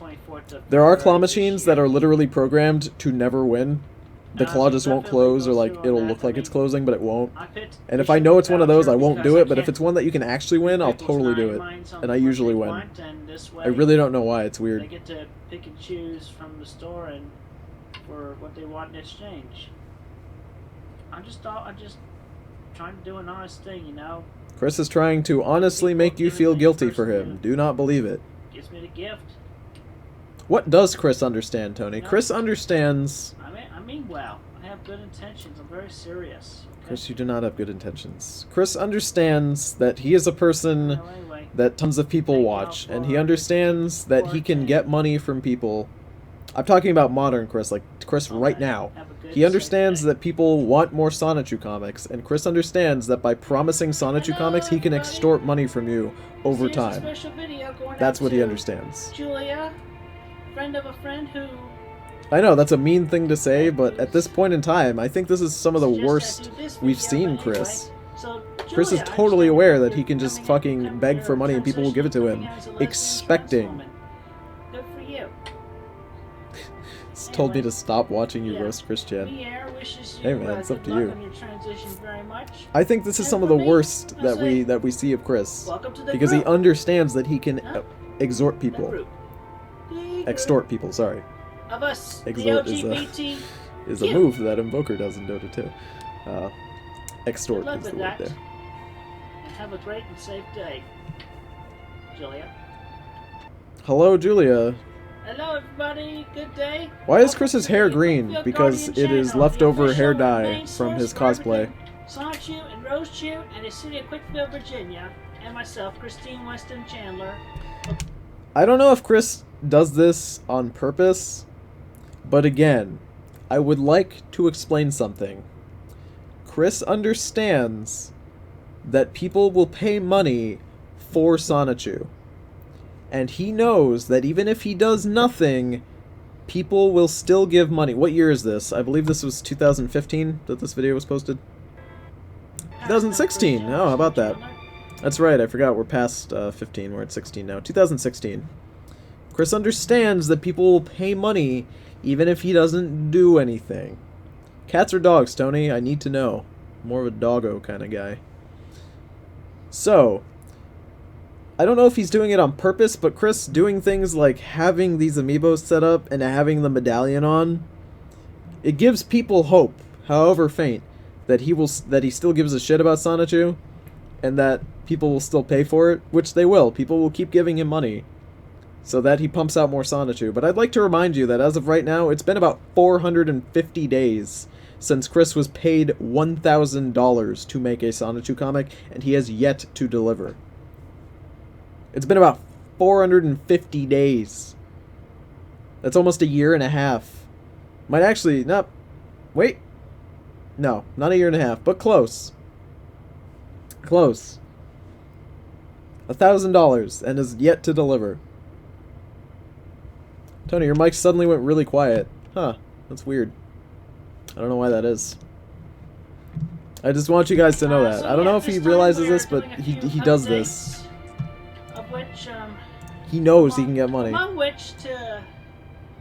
There are claw machines that are literally programmed to never win. the claw just won't close, or like it'll look like it's closing but it won't. I picked And if I know it's one of those, I won't do because it, but if it's one that you can actually win, I'll totally do it. And I usually win. I really don't know why, it's They weird. get to pick and choose from the store and for what they want in exchange. I'm just trying to do an honest thing, you know. Chris is trying to honestly make you feel guilty for him. Do not believe it. Gives me the gift. What does Chris understand, Tony? No. Chris understands... I mean well. I have good intentions. I'm very serious. Okay? Chris, you do not have good intentions. Chris understands that he is a person Well, anyway, that tons of people watch, and he understands that he can get money from people. I'm talking about modern Chris, like Chris right now. have a good, He understands safe day. that people want more Sonichu comics, and Chris understands that by promising Sonichu comics, he can extort money from you over Here's a time. special video going That's out what he to understands. Julia, friend of a friend who I know, that's a mean thing to say, but at this point in time, I think this is some of the suggested I worst do this we've video, seen but Chris. anyway, so Chris is Julia, I totally understand aware you're that he can just coming fucking in, beg you're for money and people will give it to him, transitioning, coming out as a lesbian expecting. trans woman. Good for you. He's told me to stop watching you Yeah. roast Christian. Pierre wishes you Hey, man, it's up good to luck you. on your transition very much. I think this is some of the worst that we see of Chris, Welcome to the because he group. understands that he can Huh? extort The people, group. The group extort people. Sorry, of us, Extort the is a- LGBT. is a move that Invoker does in Dota 2. Extort Good luck is the with word that. there. And have a great and safe day, Julia. Hello, Julia. Hello, everybody. Good day. Why is Welcome Chris's to hair the green? Greenfield Because Guardian it is channel, leftover the hair official dye main from his source for cosplay. everything Sonichu and Rosechu and his city of Quickville, Virginia, and myself, Christine Weston Chandler. I don't know if Chris does this on purpose, but again, I would like to explain something. Chris understands that people will pay money for Sonichu. And he knows that even if he does nothing, people will still give money. What year is this? I believe this was 2015 that this video was posted. 2016. Oh, how about that? That's right, I forgot we're past 15, we're at 16 now. 2016. Chris understands that people will pay money even if he doesn't do anything. Cats or dogs, Tony? I need to know. More of a doggo kind of guy. So, I don't know if he's doing it on purpose, but Chris doing things like having these amiibos set up and having the medallion on, it gives people hope, however faint, that he still gives a shit about Sonichu, and that people will still pay for it, which they will. People will keep giving him money, so that he pumps out more Sonichu. But I'd like to remind you that as of right now, it's been about 450 days since Chris was paid $1,000 to make a Sonichu comic, and he has yet to deliver. It's been about 450 days. That's almost a year and a half. Might actually, no, wait. No, not a year and a half, but close. Close. $1,000 and is yet to deliver. Tony, your mic suddenly went really quiet. Huh, that's weird. I don't know why that is. I just want you guys to know that. I don't know if he realizes this, but he does this. Of which, He knows he can get money. among which to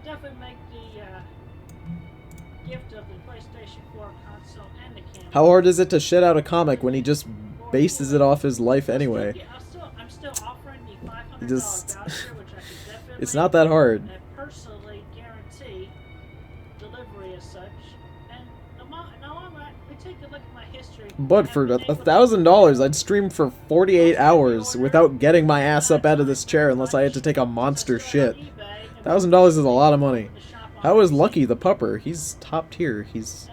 definitely make the gift of the PlayStation 4 console and the camera. How hard is it to shit out a comic when he just bases it off his life anyway? Yeah, I'm still offering the $500 Just- voucher, which I can definitely It's not that hard. personally guarantee delivery as such. And we take a look at my history. But for $1,000, I'd stream for 48 hours without getting my ass up out of this chair unless I had to take a monster shit. $1,000 is a lot of money. How is Lucky the pupper? He's top tier. He's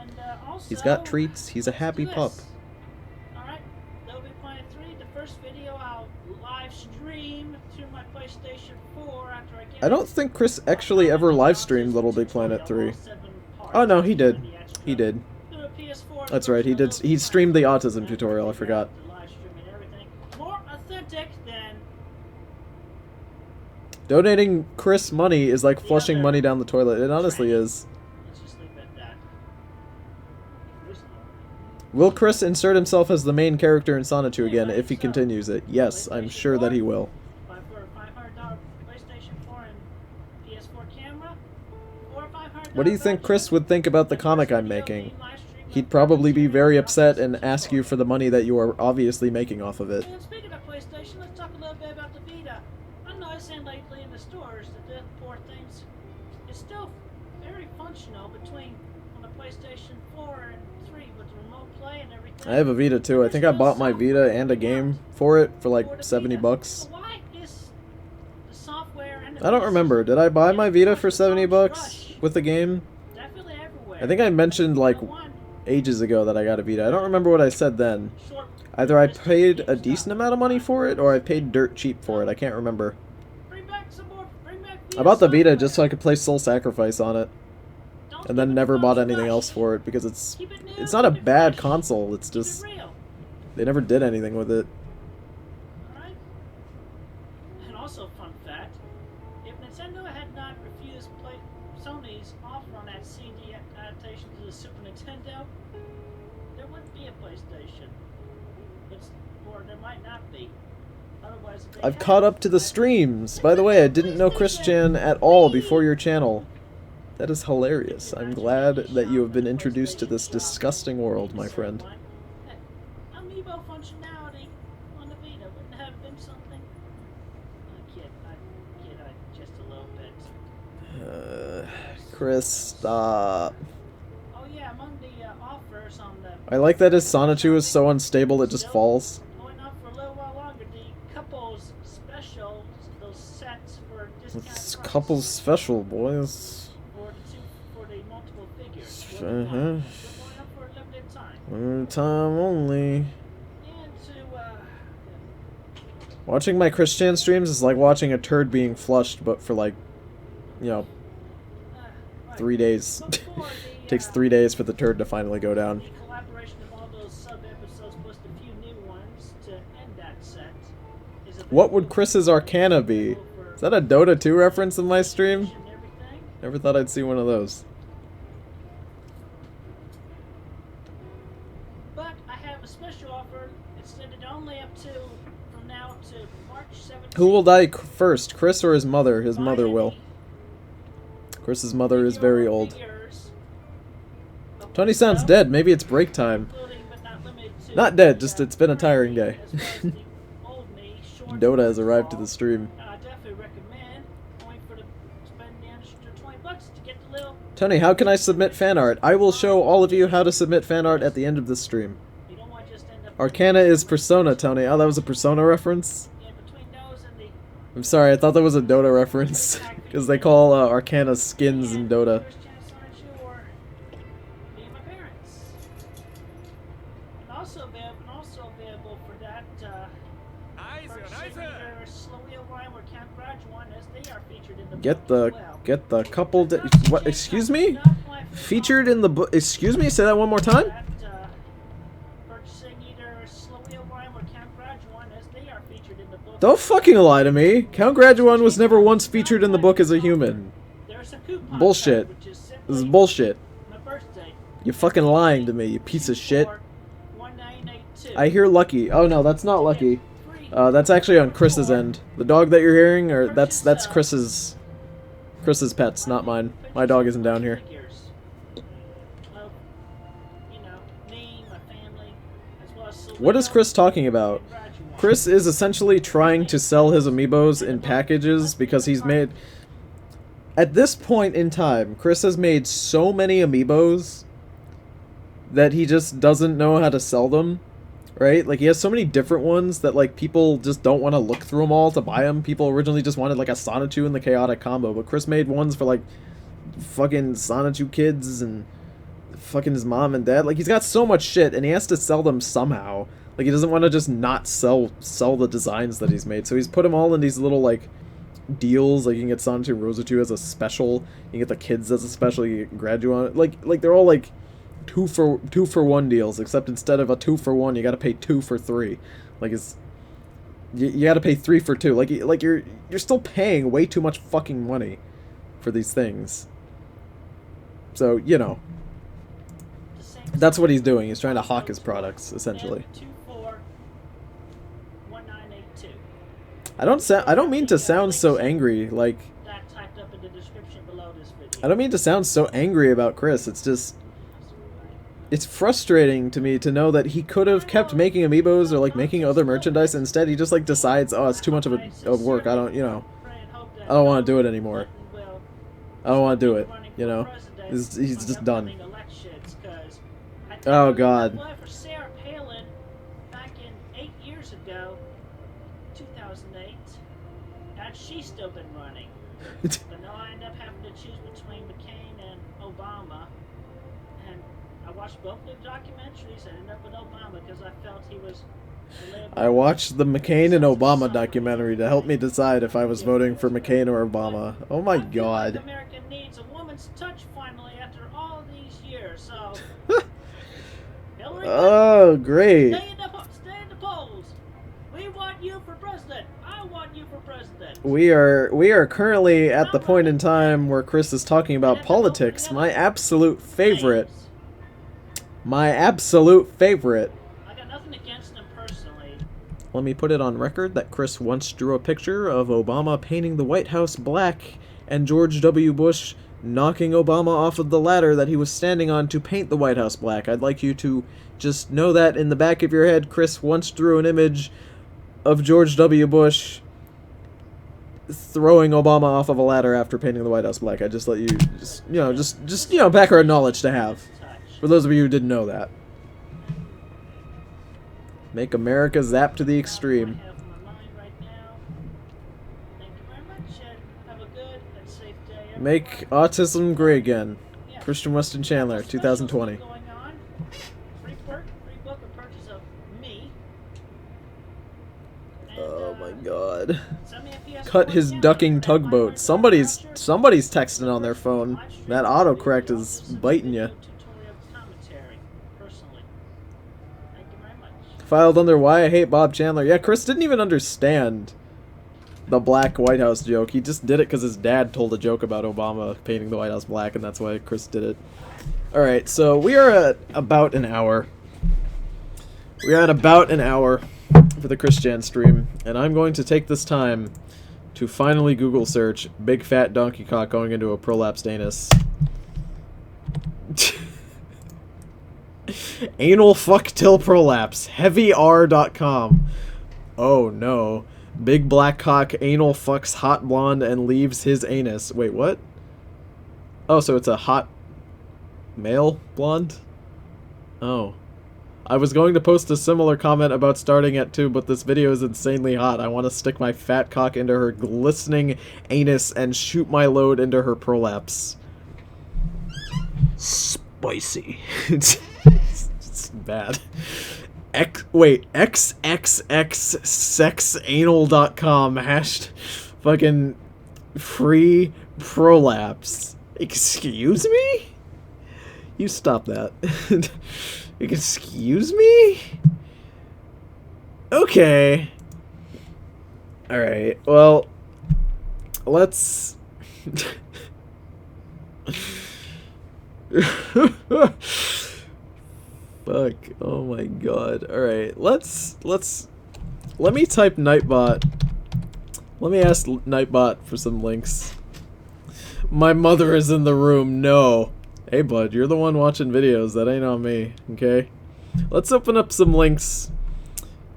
got treats. He's a happy pup. Alright, there'll be Planet 3. The first video I'll live stream through my PlayStation 4 after I get I don't think Chris actually ever live streamed Little Big Planet 3. Oh no, he did. He did. That's right, he did. He streamed the autism tutorial, I forgot. More authentic than Donating Chris money is like flushing money down the toilet. It honestly is. let's just leave it at that. Will Chris insert himself as the main character in Sonichu again if he continues it? Yes, I'm sure that he will. For a $500 PlayStation 4 and PS4 camera, or $500 What do you think Chris would think about the comic I'm making? He'd probably be very upset and ask you for the money that you are obviously making off of it. And speaking of PlayStation, let's talk a little bit about the Vita. I'm noticing lately in the stores that the poor things is still very functional between on the PlayStation 4 and 3 with the remote play and everything. I have a Vita too. I think I bought my Vita and a game for it for like $70. So why is the software and the I don't remember. Did I buy my Vita for $70 with the game? definitely everywhere? I think I mentioned like ages ago that I got a Vita. I don't remember what I said then. Either I paid a decent amount of money for it or I paid dirt cheap for it. I can't remember. I bought the Vita just so I could play Soul Sacrifice on it. And then never bought anything else for it because it's not a bad console. It's just they never did anything with it. Alright. And also, fun fact, if Nintendo had not refused Sony's offer on that CD adaptation to the Super Nintendo, there wouldn't be a PlayStation. Or there might not be. Otherwise, I've caught up to the streams. By the way, I didn't know Christian at all before your channel. That is hilarious. I'm glad that you have been introduced to this disgusting world, my friend. Amiibo functionality on the Vita wouldn't have been something. I kid just a little bit. Chris, stop. Oh yeah, among the offers on the... I like that his Sonichu is so unstable it just falls. Going on for a little while longer, the couples specials, those sets for discount It's price. couples special, boys. For the multiple figures. Uh-huh. Going on for a limited time. One time only. And to, Watching my Christian streams is like watching a turd being flushed, but for like, you know, right. 3 days. Before the, Takes 3 days for the turd to finally go down. the collaboration of all those sub-episodes plus a few new ones to end that set is What would Chris's Arcana be? Is that a Dota 2 reference in my stream? and everything. Never thought I'd see one of those. But I have a special offer extended only up to from now to March 17th. Who will die first, Chris or his mother? His mother will. Chris's mother is very old. Tony sounds dead. Maybe it's break time. Not dead, just it's been a tiring day. Dota has arrived to the stream. I definitely recommend going for the spend the extra $20 to get the little. Tony, how can I submit fan art? I will show all of you how to submit fan art at the end of the stream. You don't want to just end up Arcana is Persona, Tony. Oh, that was a Persona reference? in between those and the. I'm sorry, I thought that was a Dota reference. Because they call Arcana skins in Dota. First chance on you or me and my parents. And also available for that. Purchasing either Slovenia wine or Camp Graduan as they are featured in the book Get the couple. What? Excuse me? Featured in the book. Excuse me. Say that one more time. Purchasing either Slovenia wine or Camp Graduan as they are featured in the book. Don't fucking lie to me. Count Graduan was never once featured in the book as a human. There's a coupon Bullshit. code, which is simply This is bullshit. my birthday. You're fucking lying to me, you piece of shit. For 1982. I hear Lucky. Oh no, that's not Lucky. That's actually on Chris's end. The dog that you're hearing, or that's Chris's pets, not mine. My dog isn't down here. What is Chris talking about? Chris is essentially trying to sell his amiibos in packages because he's made... At this point in time, Chris has made so many amiibos that he just doesn't know how to sell them, right? Like, he has so many different ones that, like, people just don't want to look through them all to buy them. People originally just wanted, like, a Sonichu and the Chaotic Combo, but Chris made ones for, like, fucking Sonichu kids and fucking his mom and dad. Like, he's got so much shit, and he has to sell them somehow. Like, he doesn't want to just not sell the designs that he's made. So he's put them all in these little, like, deals. Like, you can get Sonichu Rosa as a special. You can get the kids as a special. You get Graduate. Like they're all, like, two for one deals. Except instead of a 2 for 1, you gotta pay 2 for 3. Like, it's... You gotta pay 3 for 2. Like, you're still paying way too much fucking money for these things. So, you know. That's what he's doing. He's trying to hawk his products, essentially. I don't mean to sound so angry. Like, I don't mean to sound so angry about Chris. It's just, it's frustrating to me to know that he could have kept making amiibos or like making other merchandise. Instead, he just like decides, oh, it's too much of work. I don't, you know, I don't want to do it anymore. I don't want to do it. You know, he's just done. Oh God. For Sarah Palin back in 8 years ago, 2008, and she's still been running. But now I end up having to choose between McCain and Obama, and I watched both the documentaries and ended up with Obama because I felt he was. I watched the McCain and Obama documentary to help me decide if I was voting for McCain or Obama. Oh my God. America needs a woman's touch finally after all these years, so. Oh, great. Stay in the polls. We want you for president. I want you for president. We are currently at the point in time where Chris is talking about politics. My absolute favorite. My absolute favorite. I got nothing against him personally. Let me put it on record that Chris once drew a picture of Obama painting the White House black and George W. Bush knocking Obama off of the ladder that he was standing on to paint the White House black. I'd like you to just know that in the back of your head. Chris once drew an image of George W. Bush throwing Obama off of a ladder after painting the White House black. I just let you just background knowledge to have for those of you who didn't know that. Make America zap to the extreme. Make autism great again. Christian Weston Chandler, 2020. Oh my God. Cut his ducking tugboat. Somebody's texting on their phone. That autocorrect is biting you. Filed under why I hate Bob Chandler. Yeah, Chris didn't even understand the black White House joke. He just did it because his dad told a joke about Obama painting the White House black, and that's why Chris did it. Alright, so we are at about an hour. We are at about an hour for the Christian stream, and I'm going to take this time to finally Google search big fat donkey cock going into a prolapsed anus. Anal fuck till prolapse. HeavyR.com. Oh no. Big black cock anal fucks hot blonde and leaves his anus. Wait, what? Oh, so it's a hot male blonde? Oh. I was going to post a similar comment about starting at 2, but this video is insanely hot. I want to stick my fat cock into her glistening anus and shoot my load into her prolapse. Spicy. It's bad. XXXsexanal.com hashed fucking free prolapse. Excuse me? You stop that. Excuse me? Okay. Alright, well, let's... Fuck. Oh my god. Alright, let me type Nightbot. Let me ask Nightbot for some links. My mother is in the room. No. Hey bud, you're the one watching videos. That ain't on me. Okay? Let's open up some links.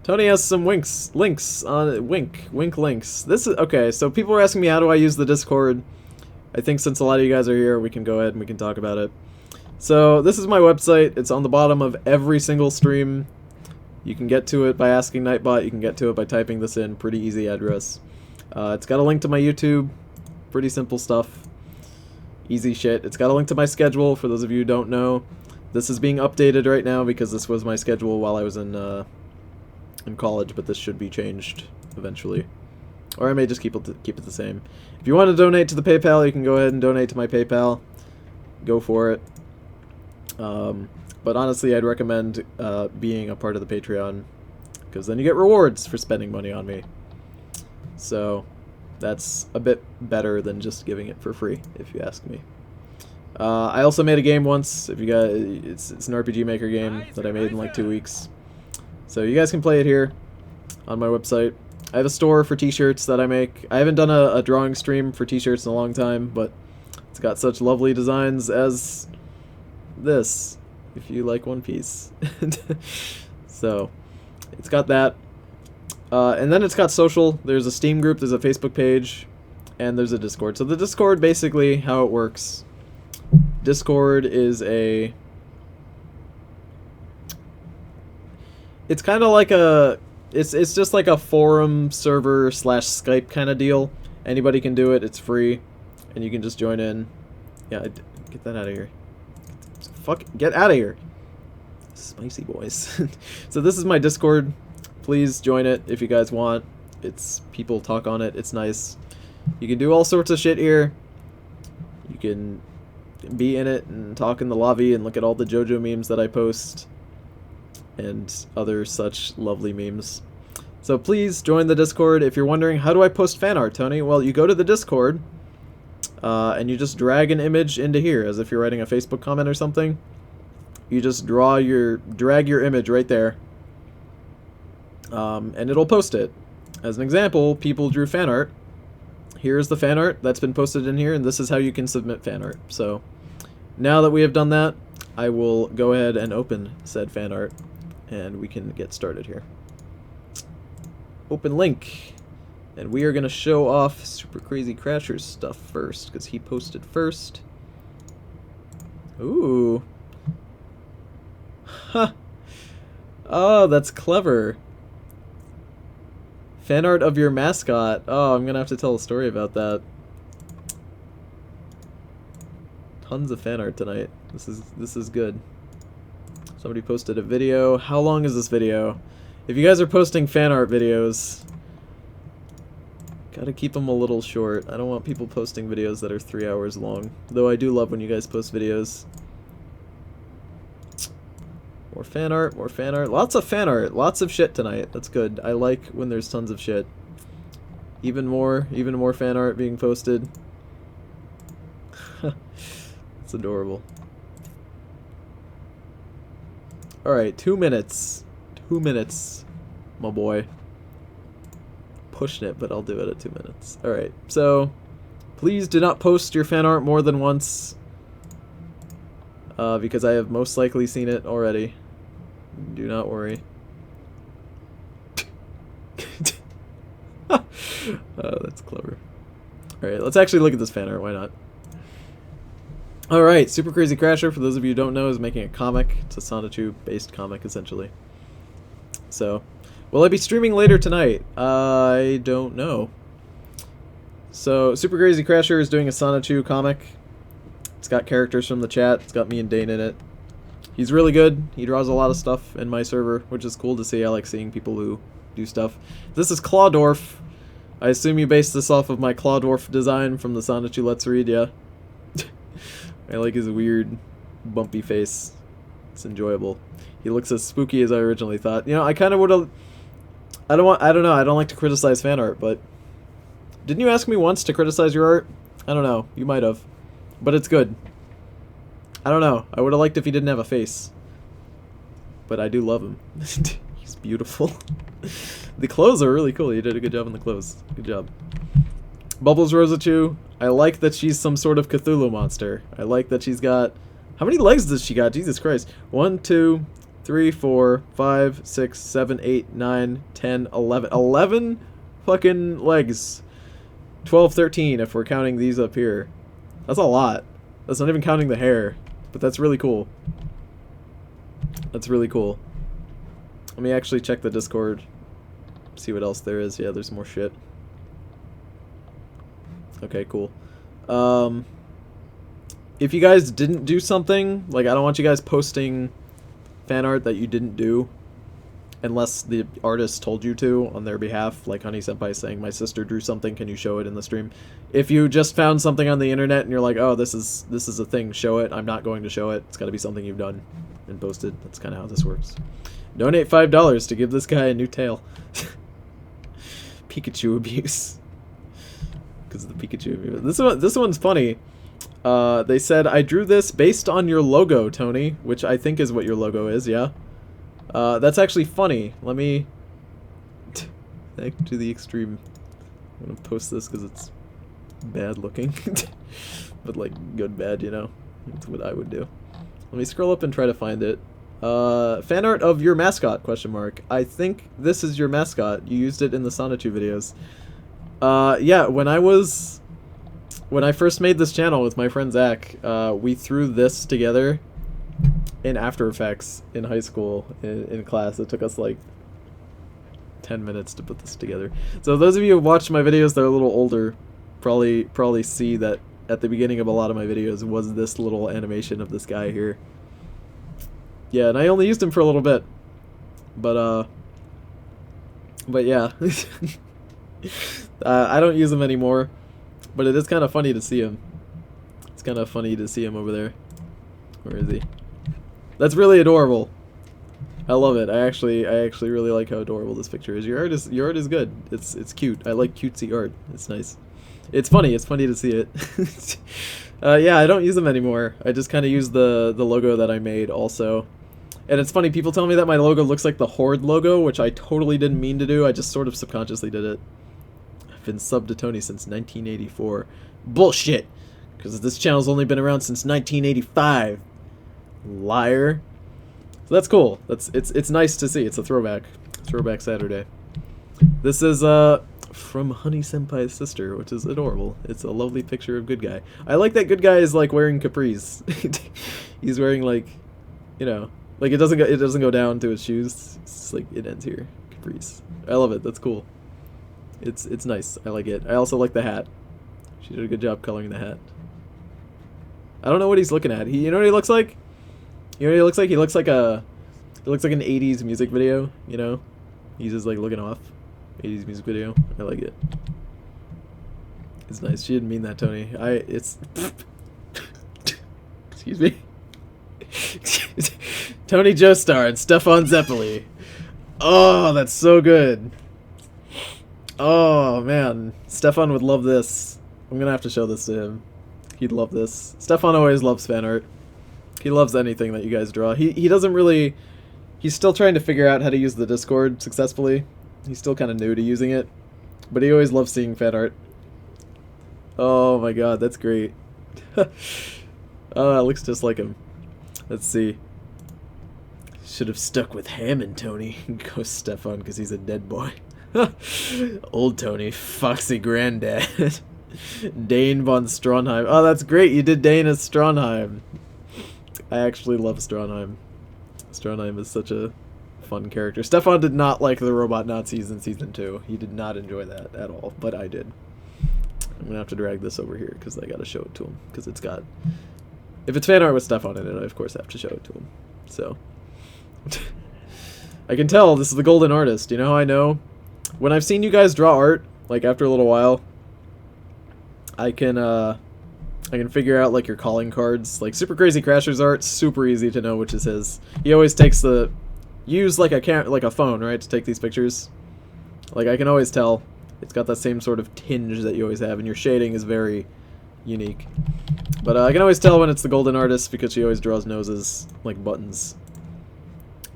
Tony has some links on wink links. This is okay, so people are asking me how do I use the Discord. I think since a lot of you guys are here, we can go ahead and we can talk about it. So, this is my website. It's on the bottom of every single stream. You can get to it by asking Nightbot. You can get to it by typing this in. Pretty easy address. It's got a link to my YouTube. Pretty simple stuff. Easy shit. It's got a link to my schedule, for those of you who don't know. This is being updated right now because this was my schedule while I was in college, but this should be changed eventually. Or I may just keep it the same. If you want to donate to the PayPal, you can go ahead and donate to my PayPal. Go for it. But honestly, I'd recommend being a part of the Patreon, because then you get rewards for spending money on me. So that's a bit better than just giving it for free, if you ask me. I also made a game once. If you guys, it's an RPG Maker game that I made in like 2 weeks. So you guys can play it here on my website. I have a store for t-shirts that I make. I haven't done a drawing stream for t-shirts in a long time, but It's got such lovely designs as this, if you like One Piece. So, it's got that. And then it's got social. There's a Steam group, there's a Facebook page, and there's a Discord. So the Discord, basically, how it works. Discord is a... It's kind of like a... It's just like a forum server / Skype kind of deal. Anybody can do it, it's free, and you can just join in. Yeah, get that out of here. Get out of here. Spicy boys. So this is my Discord. Please join it if you guys want. It's people talk on it. It's nice. You can do all sorts of shit here. You can be in it and talk in the lobby and look at all the JoJo memes that I post and other such lovely memes. So please join the Discord. If you're wondering, how do I post fan art, Tony? Well, you go to the Discord and you just drag an image into here as if you're writing a Facebook comment or something. You just drag your image right there, and it'll post it. As an example, people drew fan art. Here's the fan art that's been posted in here, and this is how you can submit fan art. So now that we have done that, I will go ahead and open said fan art, and we can get started here. Open link, and we are going to show off Super Crazy Crasher's stuff first, because he posted first. Ooh. Huh. Oh, that's clever. Fan art of your mascot. Oh, I'm gonna have to tell a story about that. Tons of fan art tonight. This is good. Somebody posted a video. How long is this video? If you guys are posting fan art videos, gotta keep them a little short. I don't want people posting videos that are 3 hours long. Though I do love when you guys post videos. More fan art, more fan art. Lots of fan art. Lots of shit tonight. That's good. I like when there's tons of shit. Even more fan art being posted. It's adorable. Alright, 2 minutes. 2 minutes, my boy. Pushing it, but I'll do it at 2 minutes. Alright, so please do not post your fan art more than once. Because I have most likely seen it already. Do not worry. Oh, that's clever. Alright, let's actually look at this fan art. Why not? Alright, Super Crazy Crasher, for those of you who don't know, is making a comic. It's a Sonichu-based comic, essentially. So, will I be streaming later tonight? I don't know. So, Super Crazy Crasher is doing a Sonichu comic. It's got characters from the chat. It's got me and Dane in it. He's really good. He draws a lot of stuff in my server, which is cool to see. I like seeing people who do stuff. This is Clawdorf. I assume you based this off of my Clawdorf design from the Sonichu Let's Read, yeah? I like his weird, bumpy face. It's enjoyable. He looks as spooky as I originally thought. You know, I kind of would have... I don't know. I don't like to criticize fan art, but... Didn't you ask me once to criticize your art? I don't know. You might have. But it's good. I don't know. I would have liked if he didn't have a face. But I do love him. He's beautiful. The clothes are really cool. You did a good job on the clothes. Good job. Bubbles Rosachu. I like that she's some sort of Cthulhu monster. I like that she's got... How many legs does she got? Jesus Christ. 1, 2, 3, 4, 5, 6, 7, 8, 9, 10, 11. 11 fucking legs. 12, 13 if we're counting these up here. That's a lot. That's not even counting the hair. But that's really cool. That's really cool. Let me actually check the Discord. See what else there is. Yeah, there's more shit. Okay, cool. If you guys didn't do something, like I don't want you guys posting fan art that you didn't do unless the artist told you to on their behalf, like Honey Senpai saying, my sister drew something, can you show it in the stream? If you just found something on the internet and you're like, oh, this is a thing, show it, I'm not going to show it, it's got to be something you've done and posted. That's kind of how this works. Donate $5 to give this guy a new tail. Pikachu abuse. Because of the Pikachu abuse. This one's funny. They said, I drew this based on your logo, Tony, which I think is what your logo is, yeah? That's actually funny. Let me... Thank to the extreme. I'm gonna post this because it's bad looking. But like good bad, you know? That's what I would do. Let me scroll up and try to find it. Fan art of your mascot, question mark. I think this is your mascot. You used it in the Sonichu videos. Yeah, when I first made this channel with my friend Zach, we threw this together in After Effects in high school, in class. It took us like 10 minutes to put this together. So those of you who watched my videos that are a little older probably see that at the beginning of a lot of my videos was this little animation of this guy here. Yeah, and I only used him for a little bit. But yeah. I don't use him anymore, but it is kind of funny to see him. It's kind of funny to see him over there. Where is he? That's really adorable. I love it. I actually really like how adorable this picture is. Your art is good. It's cute. I like cutesy art. It's nice. It's funny. It's funny to see it. Yeah, I don't use them anymore. I just kind of use the logo that I made also. And it's funny, people tell me that my logo looks like the Horde logo, which I totally didn't mean to do. I just sort of subconsciously did it. I've been subbed to Tony since 1984. Bullshit! Because this channel's only been around since 1985. Liar. So that's cool. It's nice to see. It's a throwback. Throwback Saturday. This is from Honey Senpai's sister, which is adorable. It's a lovely picture of Good Guy. I like that Good Guy is like wearing capris. He's wearing like, you know, like it doesn't go down to his shoes. It's like it ends here. Capris. I love it. That's cool. It's nice. I like it. I also like the hat. She did a good job coloring the hat. I don't know what he's looking at. You know what he looks like? You know what he looks like? He looks like an 80s music video, you know? He's just like looking off. 80s music video. I like it. It's nice. She didn't mean that, Tony. Excuse me. Tony Joestar and Stefan Zeppeli. Oh, that's so good. Oh, man. Stefan would love this. I'm gonna have to show this to him. He'd love this. Stefan always loves fan art. He loves anything that you guys draw. He doesn't really... He's still trying to figure out how to use the Discord successfully. He's still kind of new to using it. But he always loves seeing fan art. Oh my god, that's great. Oh, it looks just like him. Let's see. Should have stuck with Hammond, Tony. Go Stefan, because he's a dead boy. Old Tony, foxy granddad. Dane von Stronheim. Oh, that's great. You did Dane as Stronheim. I actually love Stronheim. Stronheim is such a fun character. Stefan did not like the Robot Nazis in Season 2. He did not enjoy that at all, but I did. I'm going to have to drag this over here because I got to show it to him. Because it's got... If it's fan art with Stefan in it, I of course have to show it to him. So... I can tell this is the golden artist. You know how I know? When I've seen you guys draw art, like after a little while, I can figure out like your calling cards. Like Super Crazy Crasher's art, super easy to know which is his. He always takes the use like a phone, right, to take these pictures. Like I can always tell it's got that same sort of tinge that you always have, and your shading is very unique. But I can always tell when it's the golden artist because she always draws noses like buttons.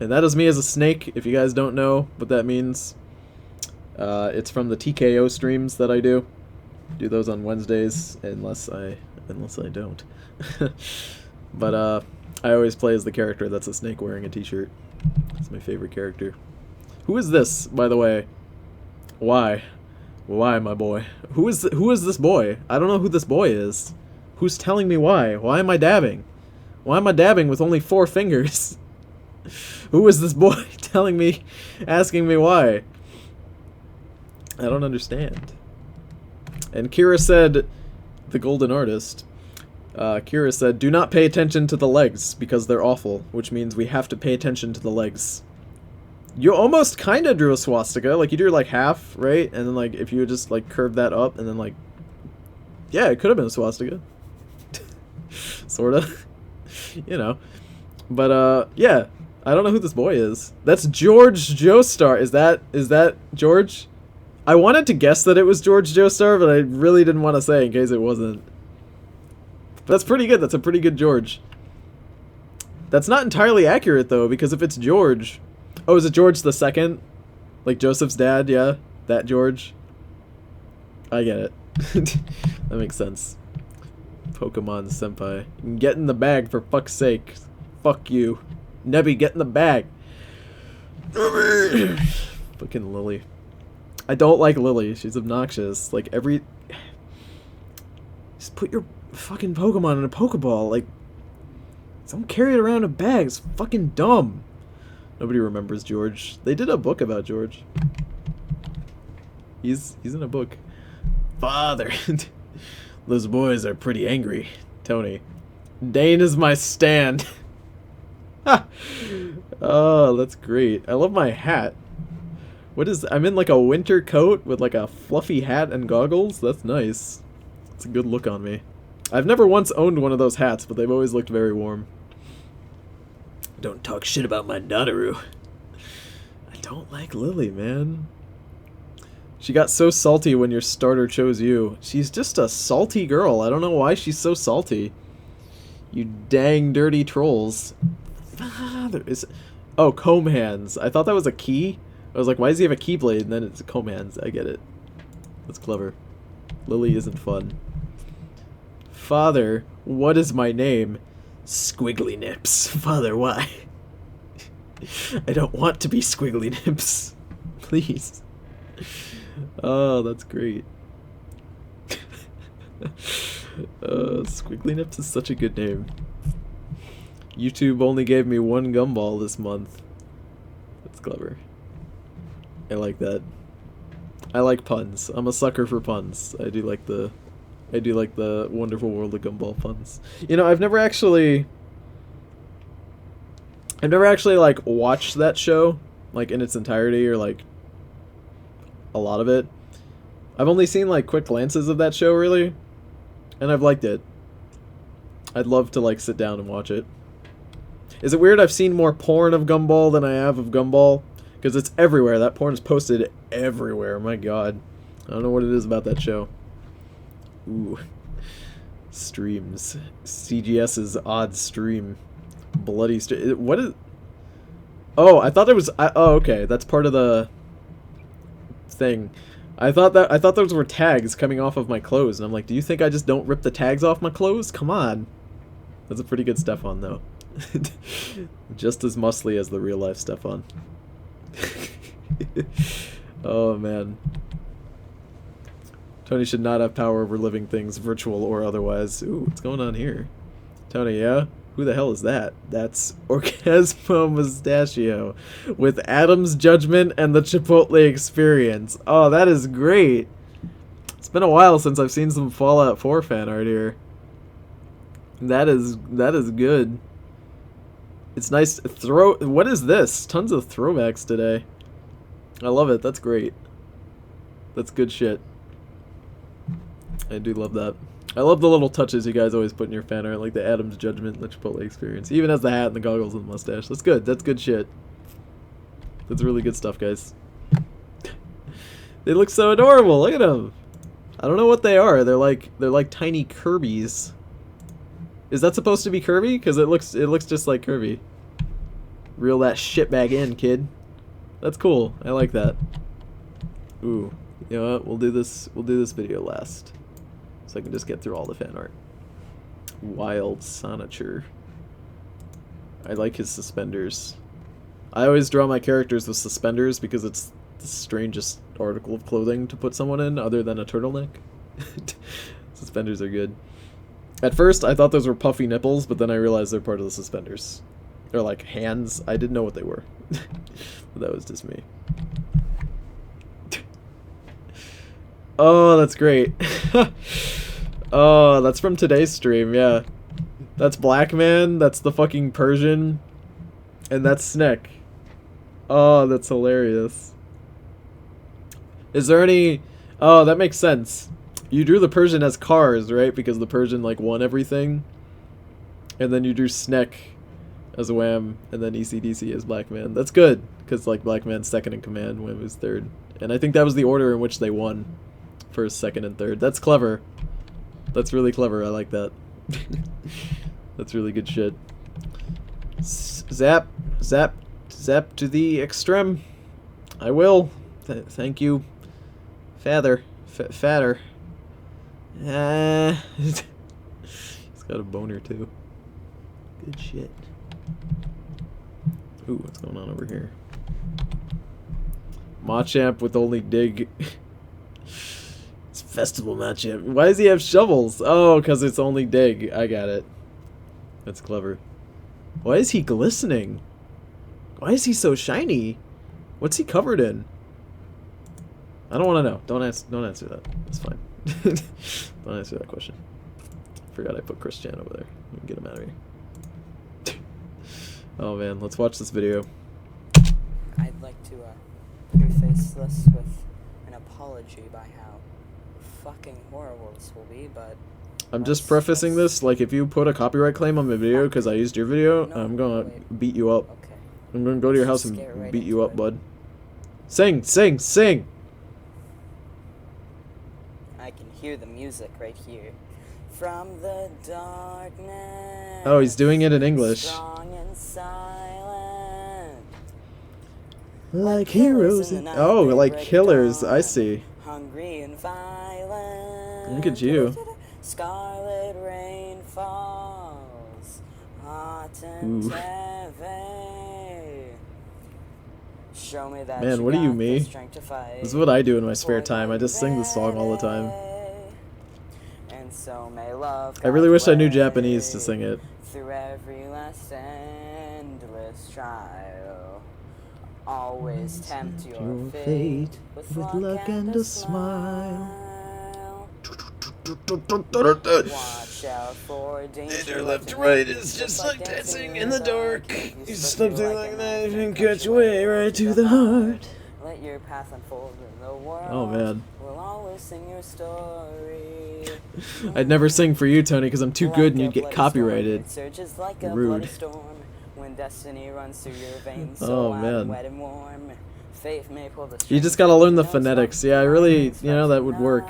And that is me as a snake. If you guys don't know what that means, it's from the TKO streams that I do. Do those on Wednesdays, unless I don't. But I always play as the character that's a snake wearing a t-shirt. It's my favorite character. Who is this, by the way? Why? Why, my boy? Who is this boy? I don't know who this boy is. Who's telling me why? Why am I dabbing? Why am I dabbing with only 4 fingers? Who is this boy telling me, asking me why? I don't understand. And Kira said, the golden artist, Kira said, do not pay attention to the legs because they're awful, which means we have to pay attention to the legs. You almost kind of drew a swastika, like you drew like half, right? And then like if you just like curve that up and then like, yeah, it could have been a swastika. Sorta. You know. But yeah, I don't know who this boy is. That's George Joestar. Is that George? I wanted to guess that it was George Joestar, but I really didn't want to say in case it wasn't. But that's pretty good. That's a pretty good George. That's not entirely accurate, though, because if it's George... Oh, is it George the Second? Like Joseph's dad, yeah? That George? I get it. That makes sense. Pokemon Senpai. Get in the bag, for fuck's sake. Fuck you. Nebby, get in the bag. Fucking Lily. I don't like Lily. She's obnoxious. Like, just put your fucking Pokemon in a Pokeball. Like, don't carry it around in a bag. It's fucking dumb. Nobody remembers George. They did a book about George. He's in a book. Father. Those boys are pretty angry. Tony. Dane is my stand. Oh, that's great. I love my hat. What is... I'm in like a winter coat with like a fluffy hat and goggles. That's nice. It's a good look on me. I've never once owned one of those hats, but they've always looked very warm. Don't talk shit about my Donaru. I don't like Lily, man. She got so salty when your starter chose you. She's just a salty girl. I don't know why she's so salty. You dang dirty trolls. Father is... Oh, comb hands. I thought that was a key. I was like, why does he have a keyblade? And then it's comb hands. I get it. That's clever. Lily isn't fun. Father, what is my name? Squiggly Nips. Father, why? I don't want to be Squiggly Nips. Please. Oh, that's great. Squiggly Nips is such a good name. YouTube only gave me one gumball this month. That's clever. I like that. I like puns. I'm a sucker for puns. I do like the Wonderful World of Gumball puns. You know, I've never actually like watched that show like in its entirety or like a lot of it. I've only seen like quick glances of that show really, and I've liked it. I'd love to like sit down and watch it. Is it weird I've seen more porn of Gumball than I have of Gumball? Because it's everywhere. That porn is posted everywhere. My god. I don't know what it is about that show. Ooh. Streams. CGS's odd stream. Bloody stream. What is... Oh, I thought it was... oh, okay. That's part of the thing. I thought those were tags coming off of my clothes. And I'm like, do you think I just don't rip the tags off my clothes? Come on. That's a pretty good Stefan, though. Just as muscly as the real life Stefan. Oh man. Tony should not have power over living things, virtual or otherwise. Ooh, what's going on here? Tony, yeah? Who the hell is that? That's Orgasmo Mustachio with Adam's Judgment and the Chipotle Experience. Oh, that is great. It's been a while since I've seen some Fallout 4 fan art here. That is good. It's nice. What is this? Tons of throwbacks today. I love it. That's great. That's good shit. I do love that. I love the little touches you guys always put in your fan art, like the Adam's Judgment and the Chipotle Experience. Even as the hat and the goggles and the mustache. That's good. That's good shit. That's really good stuff, guys. They look so adorable. Look at them. I don't know what they are. They're like tiny Kirby's. Is that supposed to be Kirby? Because it looks just like Kirby. Reel that shit back in, kid. That's cool. I like that. Ooh, you know what? We'll do this video last, so I can just get through all the fan art. Wild Sonicher. I like his suspenders. I always draw my characters with suspenders because it's the strangest article of clothing to put someone in other than a turtleneck. Suspenders are good. At first, I thought those were puffy nipples, but then I realized they're part of the suspenders. They're like hands. I didn't know what they were. But that was just me. Oh, that's great. Oh, that's from today's stream, yeah. That's Black Man, that's the fucking Persian, and that's Snick. Oh, that's hilarious. Is there any... Oh, that makes sense. You drew the Persian as Cars, right? Because the Persian, like, won everything. And then you drew Snick as Wham, and then ECDC as Black Man. That's good, because, like, Black Man's second in command, Wham was third. And I think that was the order in which they won. First, second, and third. That's clever. That's really clever. I like that. That's really good shit. Zap. Zap. Zap to the extreme. I will. Thank you. Fatter. He's got a boner too. Good shit. Ooh, what's going on over here? Machamp with only dig. It's festival Machamp. Why does he have shovels? Oh, because it's only dig. I got it. That's clever. Why is he glistening? Why is he so shiny? What's he covered in? I don't want to know. Don't answer that. It's fine. Don't answer that question. Forgot I put Christian over there. Get him out of here. Oh man, let's watch this video. I'd like to preface this with an apology by how fucking horrible this will be, but I'm just prefacing this, like if you put a copyright claim on my video because I used your video, I'm gonna beat you up. okay. I'm gonna go to your house and Get right beat you into up, it. bud. Sing, sing, sing! I can hear the music right here. From the darkness. Oh, he's doing it in English. Strong and silent. Like heroes in... Oh, like killers, I see. Hungry and violent. Look at you. Scarlet rain falls. Hot and Ooh. heavy. Show me that. Man, what are you, got me? the strength to fight. This is what I do in my spare time. I just sing this song all the time. And so may love I really wish I knew guide Japanese to way sing it. through every last endless trial. Always tempt your fate with luck and a smile. Watch out for danger left to right. It's just like dancing in the dark. You something like that and catch your way right to the heart. Let your path unfold in the world. Oh man. We'll always sing your story. I'd never sing for you, Tony, because I'm too good and you'd get copyrighted. It surges like a Rude. bloody storm when destiny runs through your veins. Oh, So I'm man. wet and warm. Faith may pull the You just strings, gotta learn the no smoke phonetics. Yeah, I really, tonight. you know, that would work.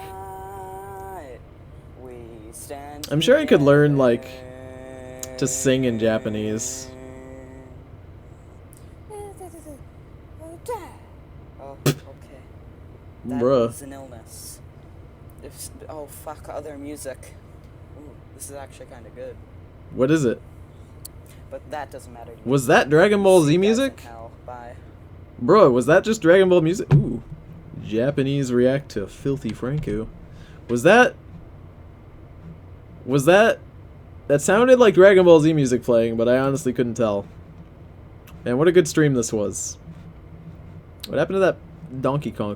We stand I'm sure I could learn, like, together. to sing in Japanese. Oh, okay. That Bruh. was an illness. Oh, fuck, other music. Ooh, this is actually kind of good. What is it? But that doesn't matter to me. Was that Dragon Ball See Z you guys in music? hell. Bye. Bro, was that just Dragon Ball music? Ooh. Japanese react to Filthy Franco. Was that... That sounded like Dragon Ball Z music playing, but I honestly couldn't tell. Man, what a good stream this was. What happened to that Donkey Kong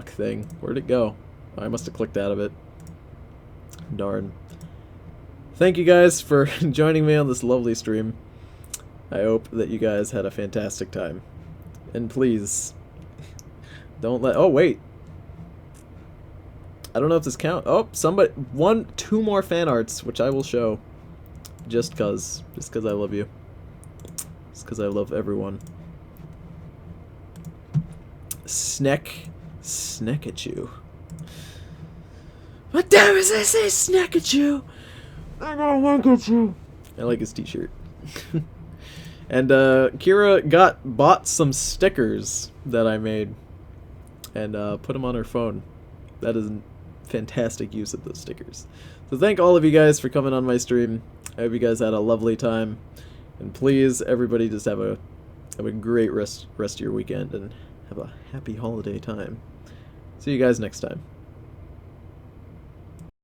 thing? Where'd it go? Oh, I must have clicked out of it. Darn. Thank you guys for joining me on this lovely stream. I hope that you guys had a fantastic time. And please, don't let... Oh, wait. I don't know if this counts. Oh, somebody... Two more fan arts, which I will show. Just cause I love you. Just cause I love everyone. Snack-a-chew. What damn is I say snack-a-chew? I don't like it, you. I like his t-shirt. And Kira bought some stickers that I made and put them on her phone. That is a fantastic use of those stickers. So thank all of you guys for coming on my stream. I hope you guys had a lovely time. And please, everybody, just have a great rest of your weekend and have a happy holiday time. See you guys next time.